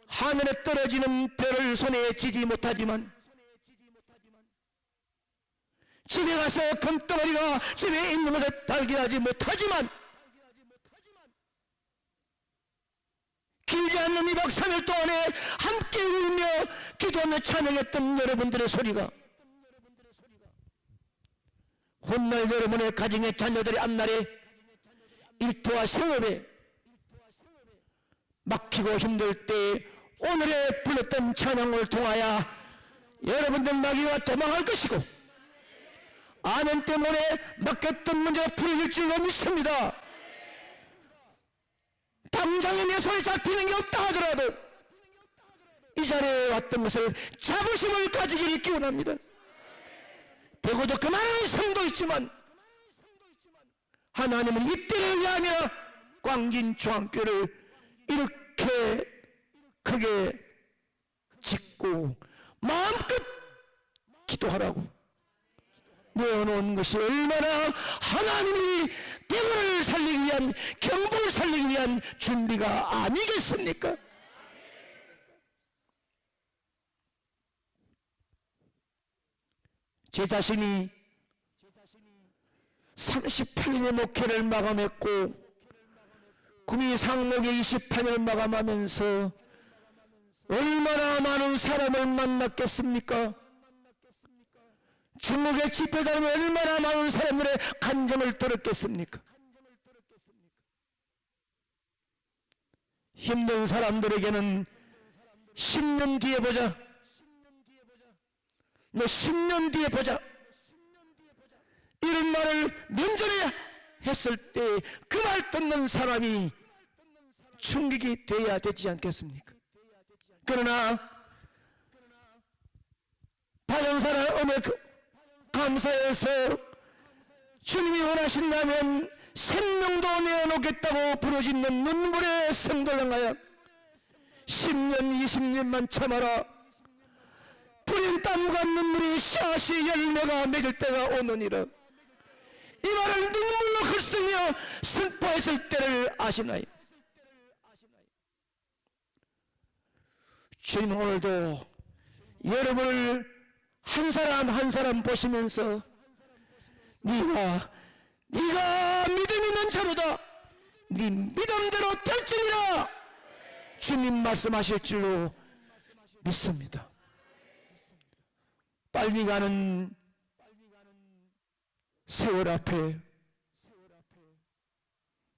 하늘에 떨어지는 별을 손에 쥐지 못하지만 집에 가서 금덩어리가 집에 있는 것을 발견하지 못하지만 길지 않는 2박 3일 동안에 함께 울며 기도하며 찬양했던 여러분들의 소리가 훗날 여러분의 가정의 자녀들의 앞날에 일터와 생업에 막히고 힘들 때 오늘에 불렀던 찬양을 통하여 여러분들 마귀가 도망할 것이고 아멘 때문에 막혔던 문제가 풀어질 줄로 믿습니다. 당장에 내 손에 잡히는 게 없다 하더라도 이 자리에 왔던 것을 자부심을 가지기를 기원합니다. 대구도 그 많은 성도 있지만 하나님은 이 때를 위하며 광진중앙교를 이렇게 크게 짓고 마음껏 기도하라고 내어놓은 것이 얼마나 하나님이 대구를 살리기 위한, 경북을 살리기 위한 준비가 아니겠습니까? 제 자신이 38년의 목회를 마감했고 구미 상목의 28년을 마감하면서 얼마나 많은 사람을 만났겠습니까? 중국의 집회당에 얼마나 많은 사람들의 간증을 들었겠습니까? 힘든 사람들에게는 10년 뒤에 보자, 너 10년 뒤에 보자, 이런 말을 면전에 했을 때 그 말 듣는 사람이 충격이 돼야 되지 않겠습니까? 그러나 받은 사람 은혜 감사해서 주님이 원하신다면 생명도 내어놓겠다고 부르짖는 눈물의 성도를 향하여 10년 20년만 참아라. 뿌린 땀과 눈물이 씨앗이 열매가 맺을 때가 오느니라. 이 말을 눈물로 글쓰며 선포했을 때를 아시나요? 주님 오늘도 여러분을 한 사람 한 사람 보시면서 네가 믿음 있는 자로다, 네 믿음대로 될지니라 주님 말씀하실 줄로 믿습니다. 빨리 가는 세월 앞에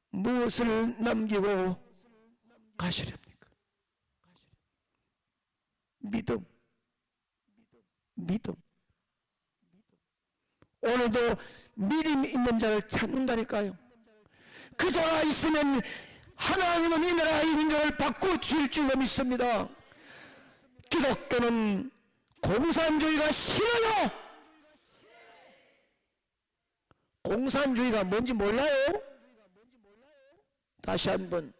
무엇을 남기고 가시렵니까? 믿음. 오늘도 믿음 있는 자를 찾는다니까요. 그 자가 있으면 하나님은 이 나라 이 민족을 바꿔줄 줄로 믿습니다. 기독교는 공산주의가 싫어요. 공산주의가 뭔지 몰라요? 다시 한번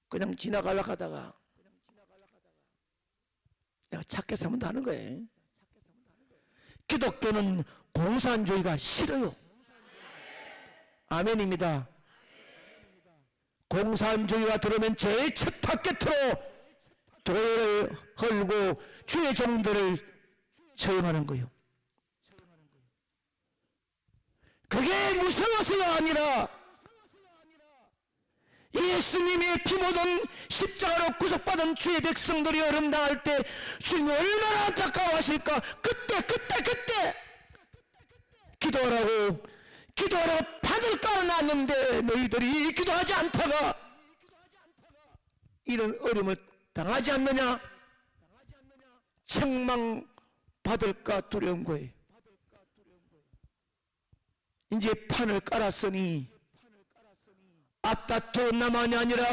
그냥 지나가려고 하다가 내가 착해서 한번 하는 거예요. 기독교는 공산주의가 싫어요. 아멘입니다. 공산주의가 들어오면 제일 첫 타겟으로 교회를 헐고 주의 종들을 처형하는 거예요. 그게 무서워서가 아니라 예수님의 피 묻은 십자가로 구속받은 주의 백성들이 어려움 당할 때 주님이 얼마나 안타까워하실까. 그때 기도하라고 받을까 나왔는데 너희들이 기도하지 않다가 이런 어려움을 당하지 않느냐. 책망받을까 두려운 거예요. 이제 판을 깔았으니 앞다투 나만이 아니라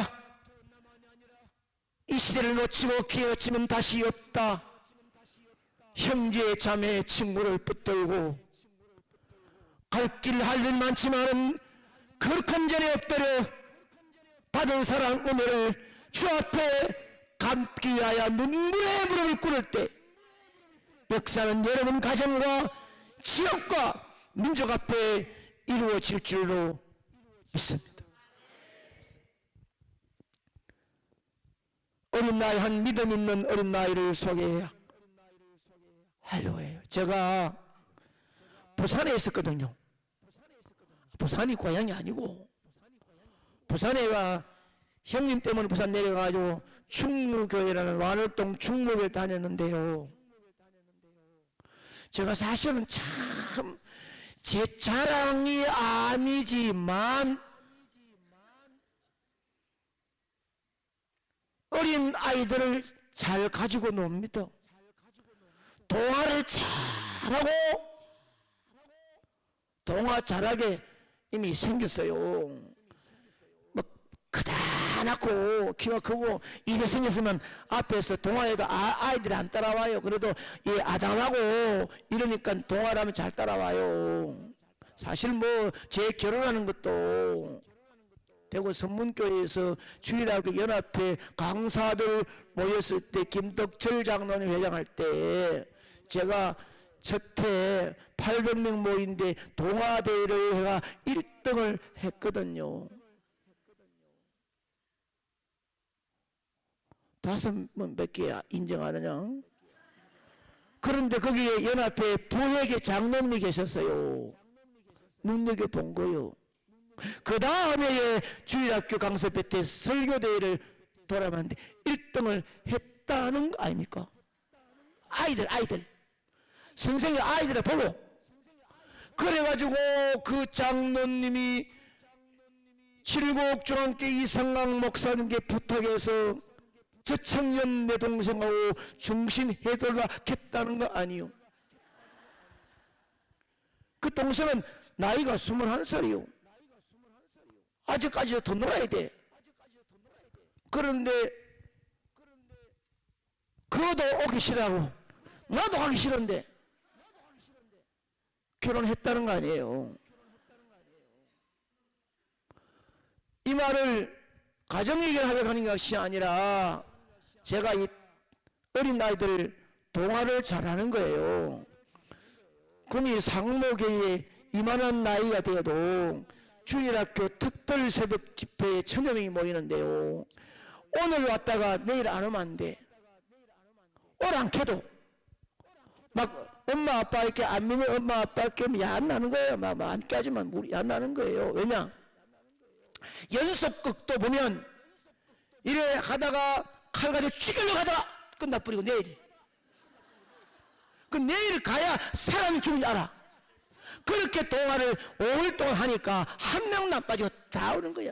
이 시대를 놓치고 기회 놓치면 다시 없다. 형제 자매 친구를 붙들고 갈 길 할 일 많지만은 거룩한 전에 엎드려 받은 사랑 은혜를 주 앞에 감기 위하여 눈물의 무릎을 꿇을 때 역사는 여러분 가정과 지역과 민족 앞에 이루어질 줄로 믿습니다. 어린 나이, 한 믿음 있는 어린 나이를 소개하려고 해요. 제가 부산에 있었거든요. 부산이 고향이 아니고 부산에 와 형님 때문에 부산 내려가지고 충무교회라는 완월동 충무교회 다녔는데요. 제가 사실은 참 제 자랑이 아니지만 어린 아이들을 잘 가지고 놉니다. 동화를 잘하고 동화 잘하게 이미 생겼어요. 뭐 다 낳고 키가 크고 이래 생겼으면 앞에서 동화에도 아이들이 안 따라와요. 그래도 이 아담하고 이러니까 동화라면 잘 따라와요. 사실 뭐 제 결혼하는 것도 대구 선문교회에서 주일학교 연합회 강사들 모였을 때 김덕철 장로님 회장할 때 제가 첫해 800명 모인데 동아대회를 해가 1등을 했거든요. 5번 몇 개야 인정하느냐? 그런데 거기에 연합회 부회계 장로님이 계셨어요. 눈여겨본 거요. 그 다음에 주일학교 강습회 때 설교대회를 돌아봤는데 1등을 했다는 거 아닙니까? 아이들 선생님 아이들을 보고 그래가지고 그 장로님이 칠곡중앙교 이성강 목사님께 부탁해서 저 청년 내 동생하고 중심해달라 했다는 거 아니요. 그 동생은 나이가 21살이요. 아직까지 더 놀아야 돼. 그런데 그것도 오기 싫어하고 나도 하기 싫은데 결혼했다는 거 아니에요. 이 말을 가정 얘기를 하려고 하는 것이 아니라 제가 이 어린 아이들 동화를 잘하는 거예요. 그럼 상목회에 이만한 나이가 되어도 주일학교 특별 새벽 집회에 1000여 명이 모이는데요. 오늘 왔다가 내일 안 오면 안 돼. 오랑캐도 막 엄마 아빠 이렇게 안 믿는 엄마 아빠 이렇게 야 안 나는 거예요. 막 안 깨지만 물이 안 나는 거예요. 왜냐? 연속극도 보면 이래 하다가 칼 가지고 죽이려고 하다가 끝나버리고 내일. 그 내일 가야 사람이 죽는지 알아. 그렇게 동화를 5일 동안 하니까 한 명도 안 빠지고 다 오는 거야.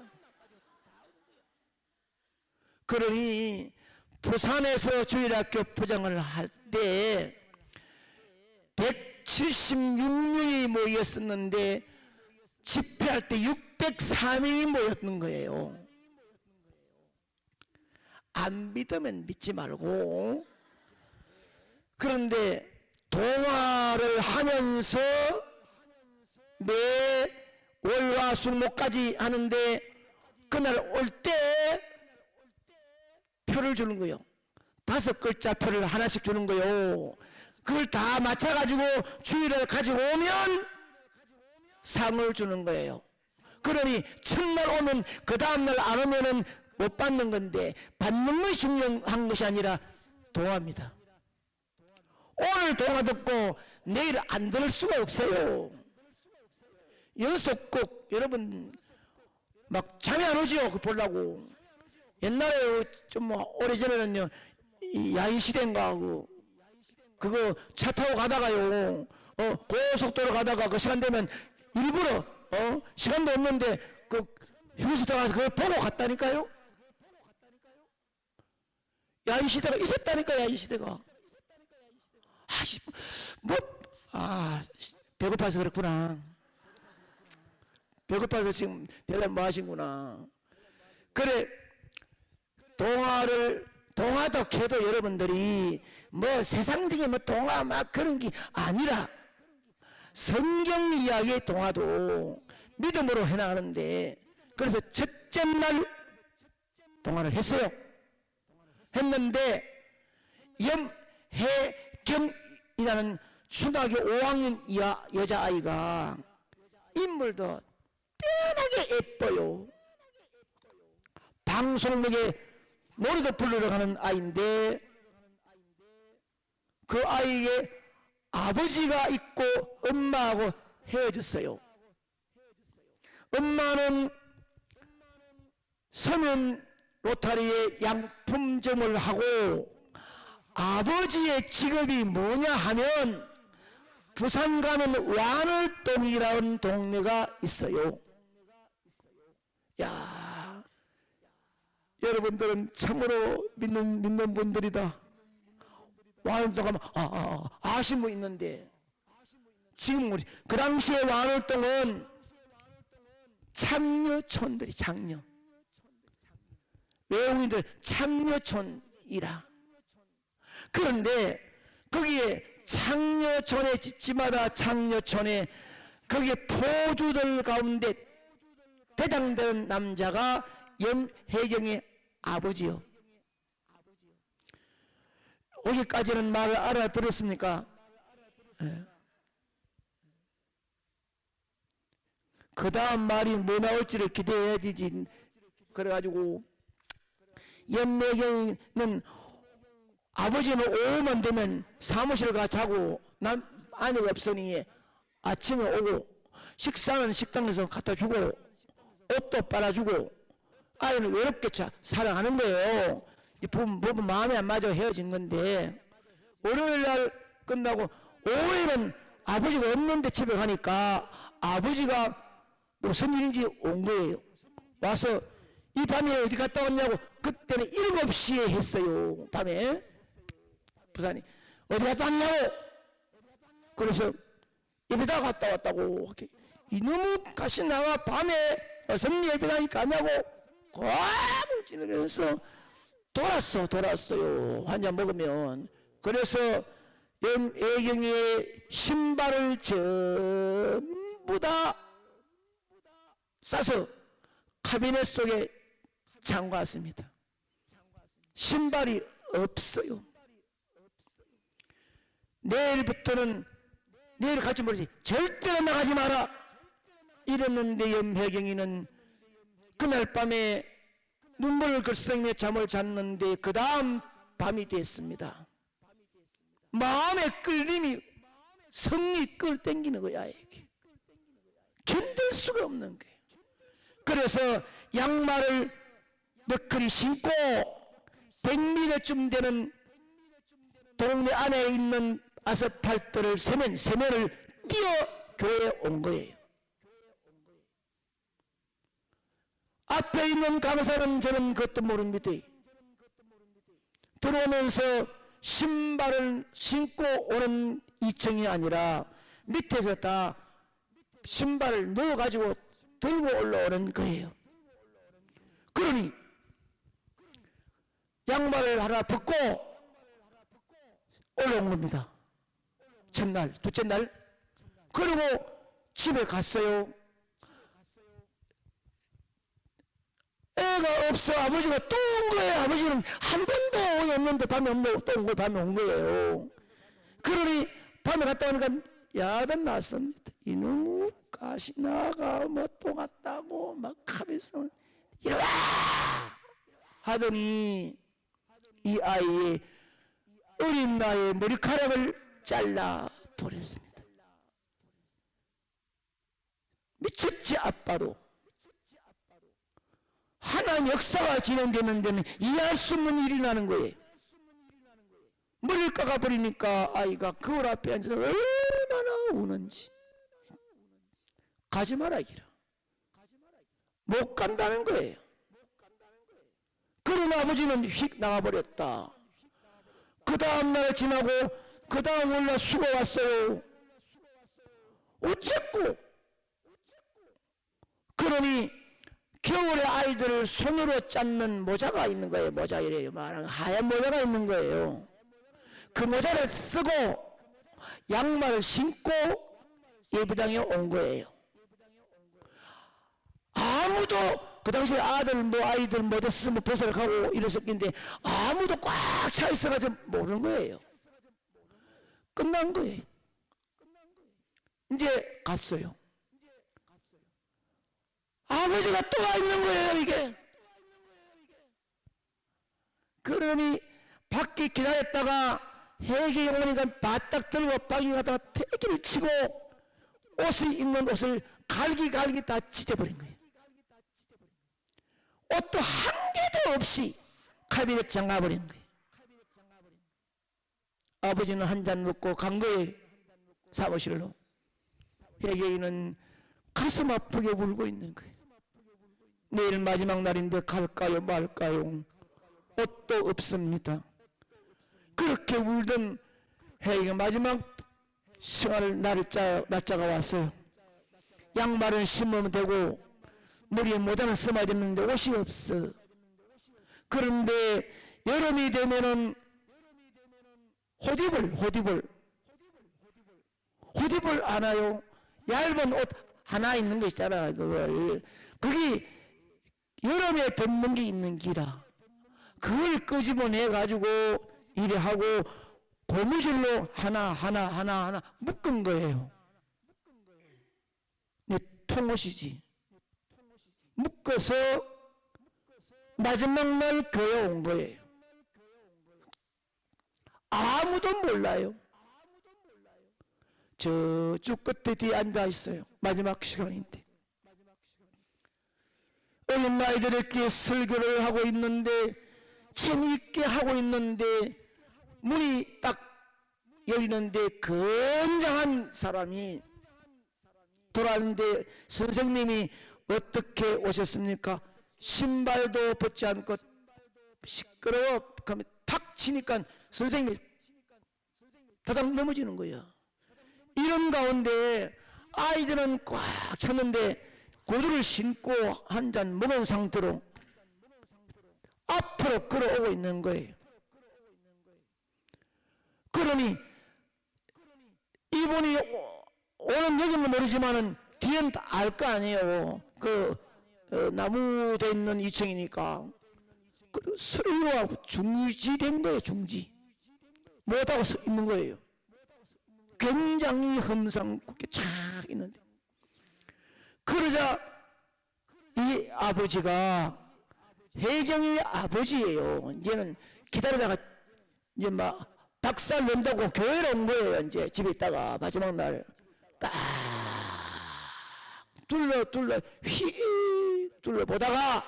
그러니 부산에서 주일학교 부장을 할 때 176명이 모였었는데 집회할 때 604명이 모였는 거예요. 안 믿으면 믿지 말고. 그런데 동화를 하면서 매 월화수목까지 하는데 그날 올 때 표를 주는 거예요. 5글자 표를 하나씩 주는 거예요. 그걸 다 맞춰가지고 주일을 가지고 오면 상을 주는 거예요. 그러니 첫날 오면 그 다음날 안 오면은 못 받는 건데 받는 것이 중요한 것이 아니라 동화입니다. 오늘 동화 듣고 내일 안 들을 수가 없어요. 연속곡 여러분 막 잠이 안 오지요. 그거 보려고. 옛날에 좀 오래전에는요 야인시대인가 그거 차 타고 가다가요 고속도로 가다가 그 시간 되면 일부러 시간도 없는데 그 휴게소 가서 그걸 보고 갔다니까요. 야인시대가 있었다니까. 야인시대가 배고파서 그렇구나. 배고파서 지금 대답 뭐 하신구나. 그래 동화도 캐도 여러분들이 뭐 세상적인 뭐 동화 막 그런 게 아니라 성경 이야기의 동화도 믿음으로 해나가는데 그래서 첫째 날 동화를 했어요. 했는데 염혜경이라는 초등학교 5학년 여자아이가 인물도 편하게 예뻐요. 방송국에 노래도 부르러 가는 아이인데 그 아이에게 아버지가 있고 엄마하고 헤어졌어요. 엄마는 서면 로타리에 양품점을 하고 아버지의 직업이 뭐냐 하면 부산 가면 완월동이라는 동네가 있어요. 야, 여러분들은 참으로 믿는 분들이다. 완월동 가면 아신 분 있는데 지금 우리 그 당시에 완월동은 장녀촌들이 장녀 외국인들 창녀촌이라. 그런데 거기에 창녀촌에 집집마다 창녀촌에 거기에 포주들 가운데 대장되는 남자가 염혜경의 아버지요. 여기까지는 말을 알아들었습니까? 네. 그 다음 말이 뭐 나올지를 기대해야 되지. 그래가지고 염혜경은 아버지는 오후만 되면 사무실 가 자고 아내가 없으니 아침에 오고 식사는 식당에서 갖다 주고 옷도 빨아주고 아이는 외롭게 살아가는 거예요. 부부 마음에 안 맞아 헤어진 건데 월요일날 끝나고 오후에는 아버지가 없는데 집에 가니까 아버지가 무슨 일인지 온 거예요. 와서 이 밤에 어디 갔다 왔냐고. 그때는 7시에 했어요. 밤에 부산이 어디 갔다 왔냐고. 그래서 예배당 갔다 왔다고. 이놈의 가시 나가 밤에 선리 예배당이 가냐고 꽉을 찌르면서 돌았어요. 한 잔 먹으면. 그래서 염혜경의 신발을 전부 다 싸서 카비넷 속에 잠갔습니다. 신발이 없어요. 내일부터는 내일 갈지 모르지 절대로 나가지 마라 이랬는데 염혜경이는 그날 밤에 눈물을 글썽이며 잠을 잤는데 그 다음 밤이 됐습니다. 마음의 끌림이 성이 끌땡기는 거야. 이게 견딜 수가 없는 거예요. 그래서 양말을 너클이 신고 100m쯤 되는 동네 안에 있는 아스팔트를 세면을 뛰어 교회에 온 거예요. 앞에 있는 강사는 저는 그것도 모릅니다. 들어오면서 신발을 신고 오는 2층이 아니라 밑에서 다 신발을 넣어가지고 들고 올라오는 거예요. 그러니 양말을 하나 벗고 올라온 겁니다. 첫날, 둘째 날. 그리고 집에 갔어요. 애가 없어. 아버지가 또 온 거예요. 아버지는 한 번도 없는데 밤에 또 온 거예요. 밤에 온 거예요. 그러니 밤에 갔다 오니까 야단 났습니다. 이놈의 가시 나가 뭐 또 갔다고 막 하면서 이리와 하더니 이 아이의 어린 나이에 머리카락을 잘라 버렸습니다. 미쳤지 아빠도. 하나님 역사가 진행되는 데는 이해할 수 없는 일이 나는 거예요. 머리를 깎아버리니까 아이가 거울 앞에 앉아서 얼마나 우는지. 가지 마라 기라. 못 간다는 거예요. 그러나 아버지는 휙 나가버렸다. 그 다음날 지나고 그 다음 올라 수고 왔어요. 어쨌고 그러니 겨울에 아이들을 손으로 짰는 모자가 있는 거예요. 모자 이래요. 하얀 모자가 있는 거예요. 그 모자를 쓰고 양말을 신고 예배당에 온 거예요. 아무도 그 당시에 아이들 모자 쓰면 벗어를 가고 이랬었는데 아무도 꽉 차 있어가지고 모르는 거예요. 끝난 거예요. 이제 갔어요. 아버지가 또 와 있는 거예요. 이게. 그러니 밖에 기다렸다가 혜경이 오니까 바짝 들고 방에 가다가 태기를 치고 입는 옷을 갈기 다 찢어버린 거예요. 옷도 한 개도 없이 칼비를 장가버린 거예요. 아버지는 한 잔 먹고 간 거예요. 사무실로. 혜경이는 가슴 아프게 울고 있는 거예요. 내일 마지막 날인데 갈까요 말까요. 옷도 없습니다. 그렇게 울던 혜경이 마지막 생활 날짜가 왔어요. 양말은 신으면 되고 머리에 모자는 써야 됐는데 옷이 없어. 그런데 여름이 되면은 호디불 하나요? 얇은 옷 하나 있는 거 있잖아. 그게 여름에 덮는 게 있는 기라. 그걸 끄집어내 가지고 이래 하고 고무줄로 하나 묶은 거예요. 통옷이지. 묶어서 마지막 날 교회 온 거예요. 아무도 몰라요. 저쪽 끝에 뒤에 앉아 있어요. 마지막 시간인데. 어린 아이들에게 설교를 하고 있는데, 재미있게 하고 있는데, 문이 딱 열리는데, 건장한 사람이 돌아왔는데, 선생님이 어떻게 오셨습니까? 신발도 벗지 않고 시끄러워 하면 탁 치니까 선생님이 다닥 넘어지는 거예요. 이런 가운데 아이들은 꽉 찼는데 구두를 신고 한 잔 먹은 상태로 앞으로 걸어오고 있는 거예요. 그러니 이분이 오는 여기는 모르지만은 뒤엔 알 거 아니에요. 나무 돼 있는 2층이니까 서류와 중지된 거예요. 중지 못하고 서 있는 거예요. 굉장히 험상궂게 착 있는데, 그러자 이 아버지가 혜경이 아버지예요. 이제는 기다리다가 이제 막 박살 낸다고 교회로 온 거예요. 이제 집에 있다가 마지막 날 딱 둘러보다가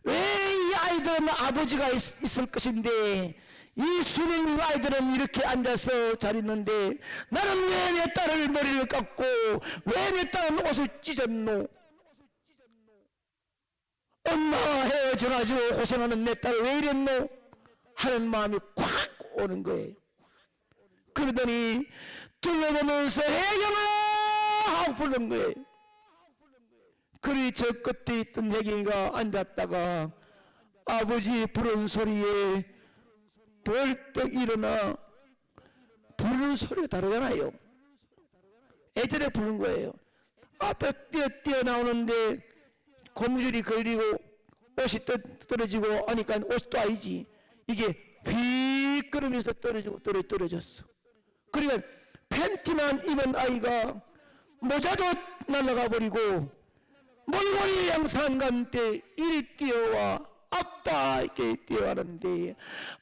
왜 이 아이들은 아버지가 있을 것인데 이 수백 아이들은 이렇게 앉아서 잘 있는데 나는 왜 내 딸을 머리를 깎고 왜 내 딸은 옷을 찢었노? 엄마와 헤어져가지고 고생하는 내 딸을 왜 이랬노? 하는 마음이 콱 오는 거예요. 그러더니 둘러보면서 혜경아 하고 부른 거예요. 그리 저 끝에 있던 혜경이가 앉았다가 아버지 부른 소리에 벌떡 일어나, 부르는 소리가 다르잖아요. 애들에 부른 거예요. 앞에 뛰어나오는데 고무줄이 걸리고 옷이 떨어지고 하니까 옷도 아니지. 이게 휙 걸으면서 떨어졌어. 그러니까 팬티만 입은 아이가 모자도 날아가 버리고 멀머리 양산간 때 이리 뛰어와 아빠 이렇게 뛰어가는데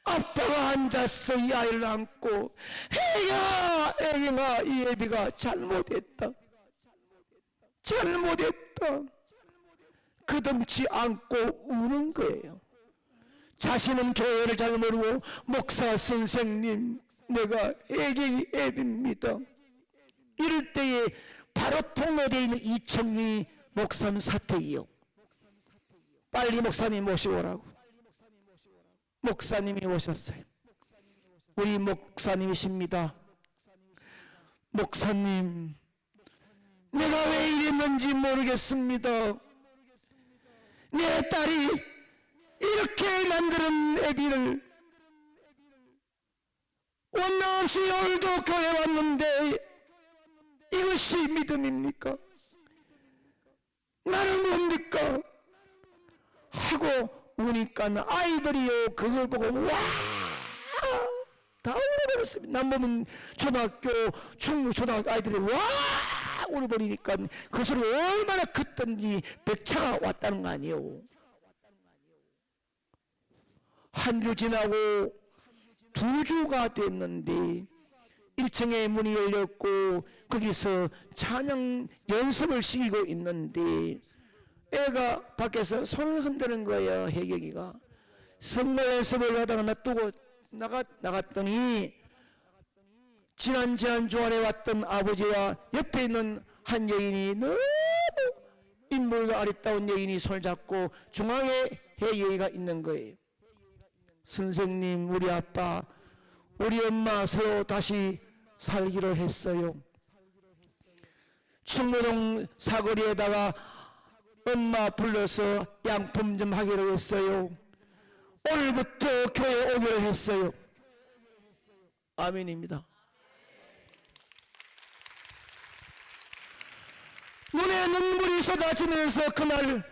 아빠가 앉아서 이 아이를 안고 혜경아 이 애비가 잘못했다 그 덩치 안고 우는 거예요. 자신은 교회를 잘 모르고 목사 선생님 내가 혜경이 애비입니다. 이럴 때에 바로 통로되어 있는 이청리 목사님 사택이요. 빨리 목사님 모시오라고. 목사님이 오셨어요. 우리 목사님이십니다. 목사님, 내가 왜 이랬는지 모르겠습니다. 내 딸이 이렇게 만드는 애비를 원나없이 오늘도 교회 왔는데 이것이 믿음입니까? 나는 뭡니까? 하고 우니까 아이들이요 그걸 보고 와 다 울어버렸습니다. 남보면 초등학교 중초등학교 아이들이 와 울어버리니까 그 소리 얼마나 컸던지 백차가 왔다는 거 아니에요. 한 주 지나고 2주가 됐는데 1층에 문이 열렸고 거기서 찬양 연습을 시키고 있는데 애가 밖에서 손을 흔드는 거예요. 혜경이가 성모 연습을 하다가 놔두고 나갔더니 지난 주안에 왔던 아버지와 옆에 있는 한 여인이 너무 인물도 아리따운 여인이 손을 잡고 중앙에 혜경이가 있는 거예요. 선생님, 우리 아빠 우리 엄마 서로 다시 살기로 했어요. 충무동 사거리에다가 엄마 불러서 양품 좀 하기로 했어요. 오늘부터 교회 오기로 했어요. 아멘입니다. 눈에 눈물이 쏟아지면서 그날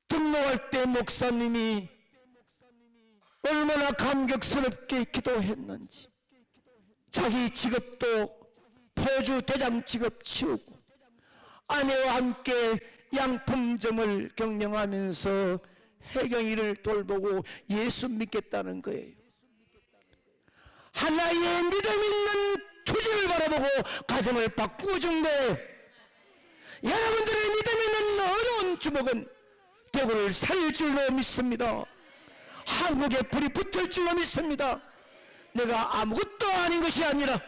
등록할 때 목사님이 얼마나 감격스럽게 기도했는지, 자기 직업도 포주 대장 직업 치우고 아내와 함께 양품점을 경영하면서 해경이를 돌보고 예수 믿겠다는 거예요. 하나의 믿음 있는 투지를 바라보고 가정을 바꾸어준 거예요. 여러분들의 믿음 있는 어려운 주먹은 대구를 살릴 줄로 믿습니다. 한국에 불이 붙을 줄로 믿습니다. 내가 아무것도 아닌 것이 아니라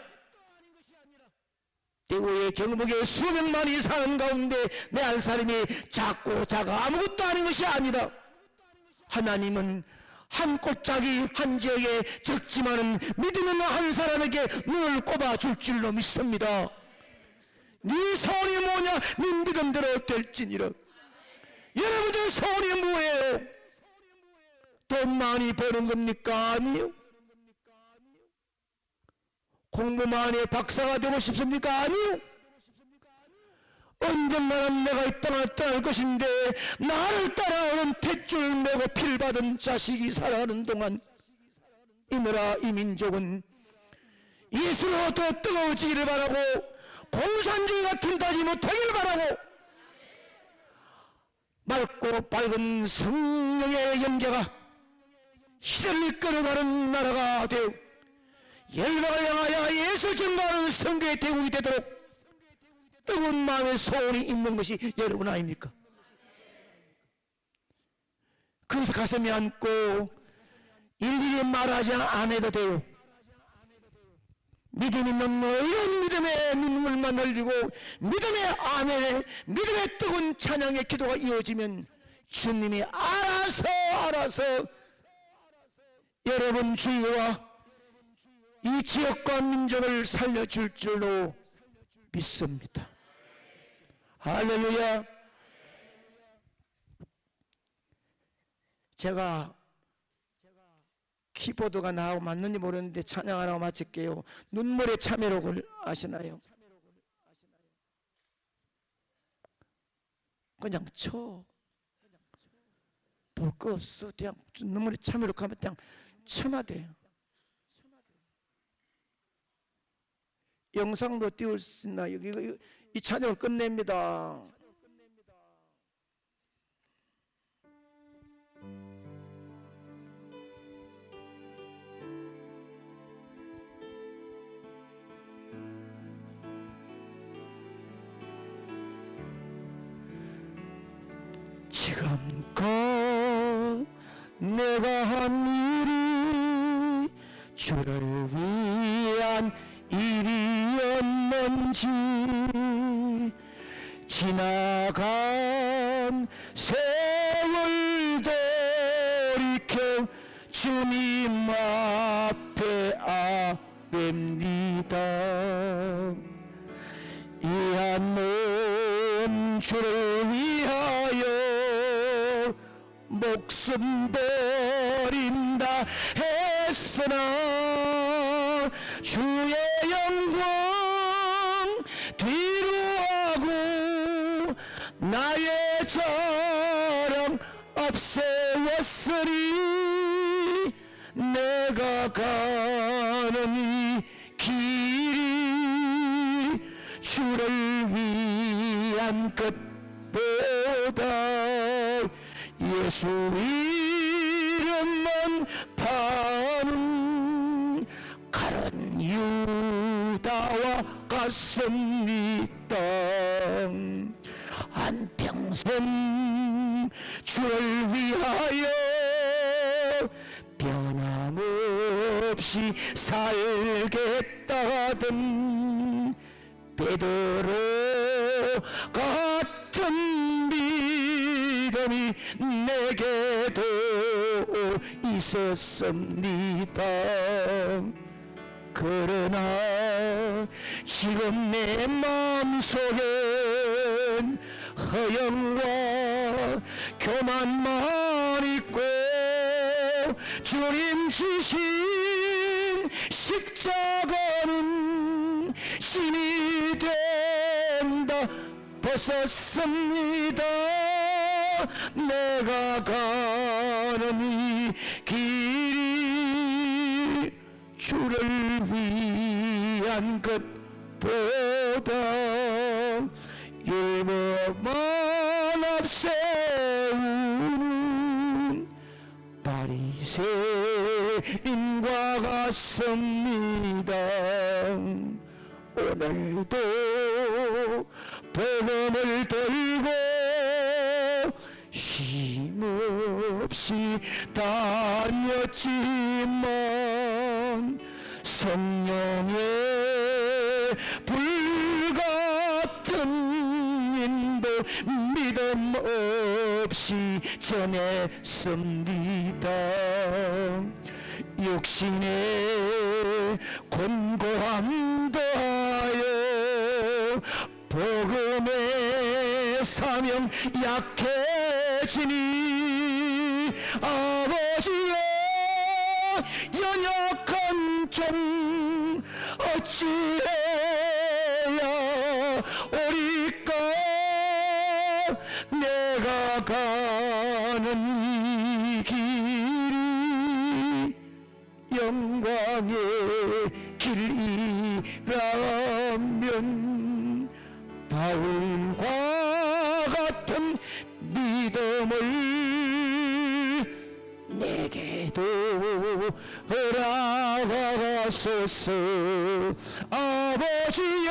대구의 경북에 수백만이 사는 가운데 내 한 사람이 작고 작아 아무것도 아닌 것이 아니라 하나님은 한 꽃짝이 한 지역에 적지만은 믿음 있는 한 사람에게 눈을 꼽아 줄 줄로 믿습니다. 네 소원이 뭐냐? 네 믿음대로 될지니라. 여러분들 소원이 뭐예요? 돈 많이 버는 겁니까? 아니요. 공부 많이 해 박사가 되고 싶습니까? 아니요. 언젠가는 내가 이 땅을 떠날 것인데 나를 따라오는 탯줄 메고 피를 받은 자식이 살아가는 동안 이 나라 이 민족은 예수로 더 뜨거워지기를 바라고 공산주의가 둔다지 못하기를 바라고 맑고 밝은 성령의 영재가 시대를 이끌어가는 나라가 되어 열방을 향하여 예수 전가하는 선교의 대국이 되도록 뜨거운 마음의 소원이 있는 것이 여러분 아닙니까? 그래서 가슴에 안고 일일이 말하지 안 해도 돼요. 믿음 있는 이런 믿음의 눈물만 흘리고 믿음의 아멘에 믿음의 뜨거운 찬양의 기도가 이어지면 주님이 알아서 여러분 주위와 이 지역과 민족을 살려줄 줄로 믿습니다. 할렐루야. 제가 키보드가 나하고 맞는지 모르는데 찬양 하나 마칠게요. 눈물의 참회록을 아시나요? 그냥 쳐. 볼 거 없어. 그냥 눈물의 참회록 하면 그냥 쳐야 돼요. 영상도 띄울 수 있나요? 이 찬양을 끝냅니다. 지금껏 내가 한 일이 주를 위한 일이었는지 지나간 세월 돌이켜 주님 앞에 아뢰니다. 이 한 몸 주를 위하여 목숨 버린다 했으나 주의 영광 뒤로하고 나의 자랑 앞세웠으니 내가 가는 이 길이 주를 위한 것보다 예수 이름만 파는 가른 유다와 같습니다. 한평생 주를 위하여 변함없이 살겠다던 베드로 같은 믿음이 내게도 있었습니다. 그러나 지금 내 마음속엔 허영과 교만만 있고 주님 주신 십자가는 신이 된다 벗었습니다. 내가 가는 이 길이 주를 위한 것보다 율법만 앞세우는 바리새인과 같습니다. 오늘도 복음을 들고 쉼없이 다녔지만 성령의 불같은 인도 믿음 없이 전했습니다. 육신의 곤고함 더하여 복음의 사명 약해지니 아버지여 연약한 종 어찌해야 오리까. 내가 가는 이 길이 영광의 길이라면 바울과 같은 믿음을 내게도 허락하소서. 아버지여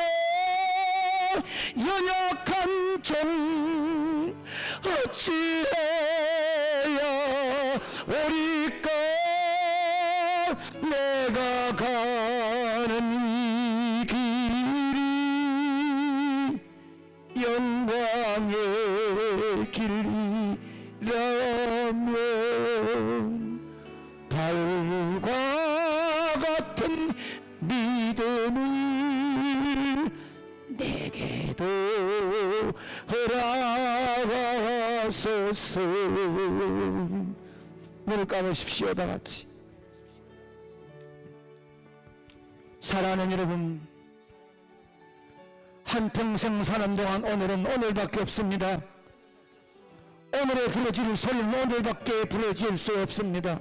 연약한 종 어찌해야 오리까. 내가 가는 이 길이 영광의 길이라면 바울과 같은 믿음을 내게도 허락하소서. 눈을 감으십시오. 다 같이. 사랑하는 여러분, 한평생 사는 동안 오늘은 오늘밖에 없습니다. 오늘에 부러질 소리는 오늘밖에 부러질 수 없습니다.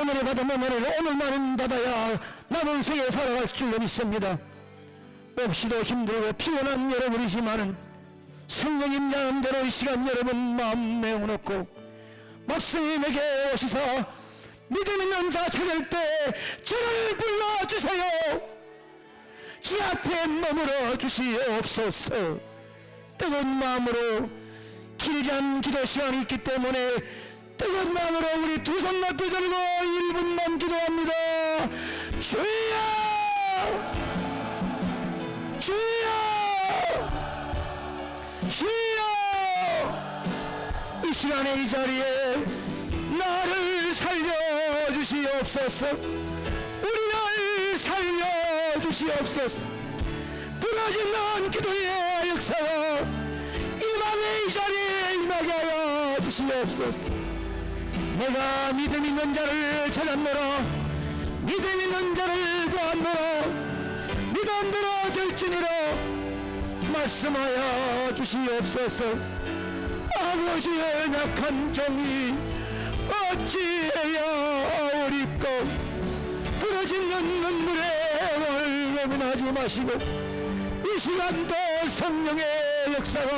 오늘에 받으면 오늘만은 받아야 남은 생에 살아갈 줄로 믿습니다. 몹시도 힘들고 피곤한 여러분이지만은 성령님 양대로 이 시간 여러분 마음 메워놓고 목사님에게 오시사 믿음 있는 자 찾을 때 저를 불러주세요. 주 앞에 머물러 주시옵소서. 뜨거운 마음으로 길지 않은 기도 시간이 있기 때문에 뜨거운 마음으로 우리 두 손 높이 들고 1분만 기도합니다. 주여! 주여! 주여! 이 시간에 이 자리에 나를 살려주시옵소서. 우리를 살려주시옵소서. 부러지는 기도의 역사가 이 밤에 이 자리에 임하게 하여 주시옵소서. 내가 믿음 있는 자를 찾았노라. 믿음 있는 자를 구하노라. 믿음대로 될지니라. 말씀하여 주시옵소서. 아버지의 약한 종이 어찌해야 오리까. 부러지는 눈물에 외면하지 마시고 이 시간도 성령의 역사가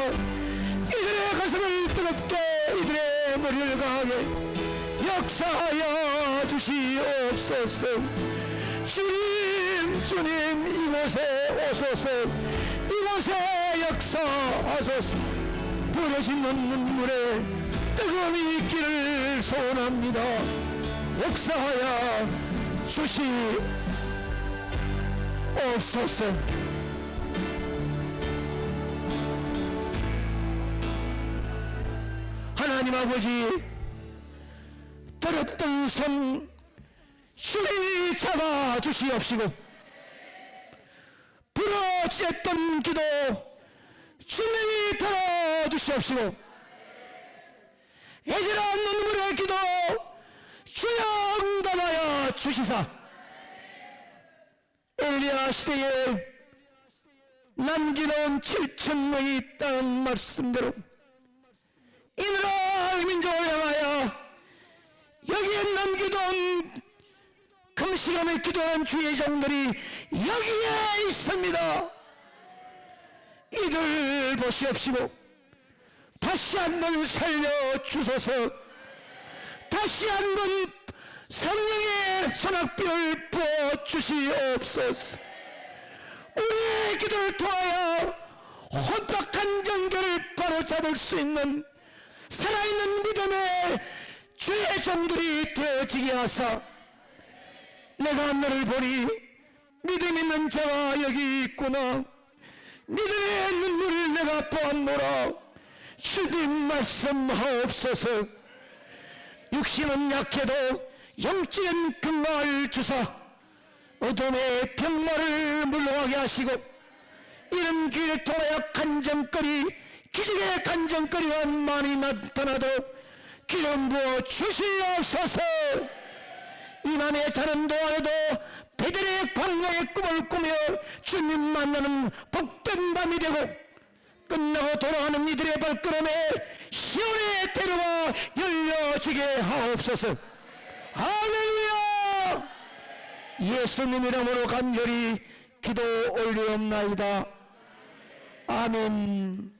이들의 가슴을 뜨겁게 이들의 머리를 강하게 역사하여 주시옵소서. 주님 이곳에 오소서. 이곳에 역사하소서. 부러지는 눈물에 뜨거움이 있기를 소원합니다. 역사하여 주시옵소서. 하나님 아버지, 떨었던 손 주리 잡아 주시옵시고 어찌했던 기도 주님이 들어주시옵시고, 애절한 눈물의 기도 주여 응답하여 주시사, 엘리야 시대에 남겨놓은 7천명이 있다는 말씀대로 이 나라 민족을 향하여 여기에 남겨둔 금시감에 기도한 주의 종들이 여기에 있습니다. 이들 보시옵시고 다시 한번 살려주소서. 다시 한번 성령의 소낙비를 부어주시옵소서. 우리의 기도를 통하여 혼탁한 정결을 바로잡을 수 있는 살아있는 믿음의 주의 종들이 되어지게 하사, 내가 너를 보니 믿음 있는 자가 여기 있구나, 믿음의 눈물을 내가 보았노라. 주님 말씀하옵소서. 육신은 약해도 영적인 건강을 주사 어둠의 병마를 물러가게 하시고, 이런 기회를 통하여 간증거리, 기적의 간증거리가 많이 나타나도 기름 부어 주시옵소서. 이남의 자는 동안에도 베델의 광야의 꿈을 꾸며 주님 만나는 복된 밤이 되고, 끝나고 돌아가는 이들의 발걸음에 시온의 대로가 열려지게 하옵소서. 할렐루야. 예수님 이름으로 간절히 기도 올리옵나이다. 아멘.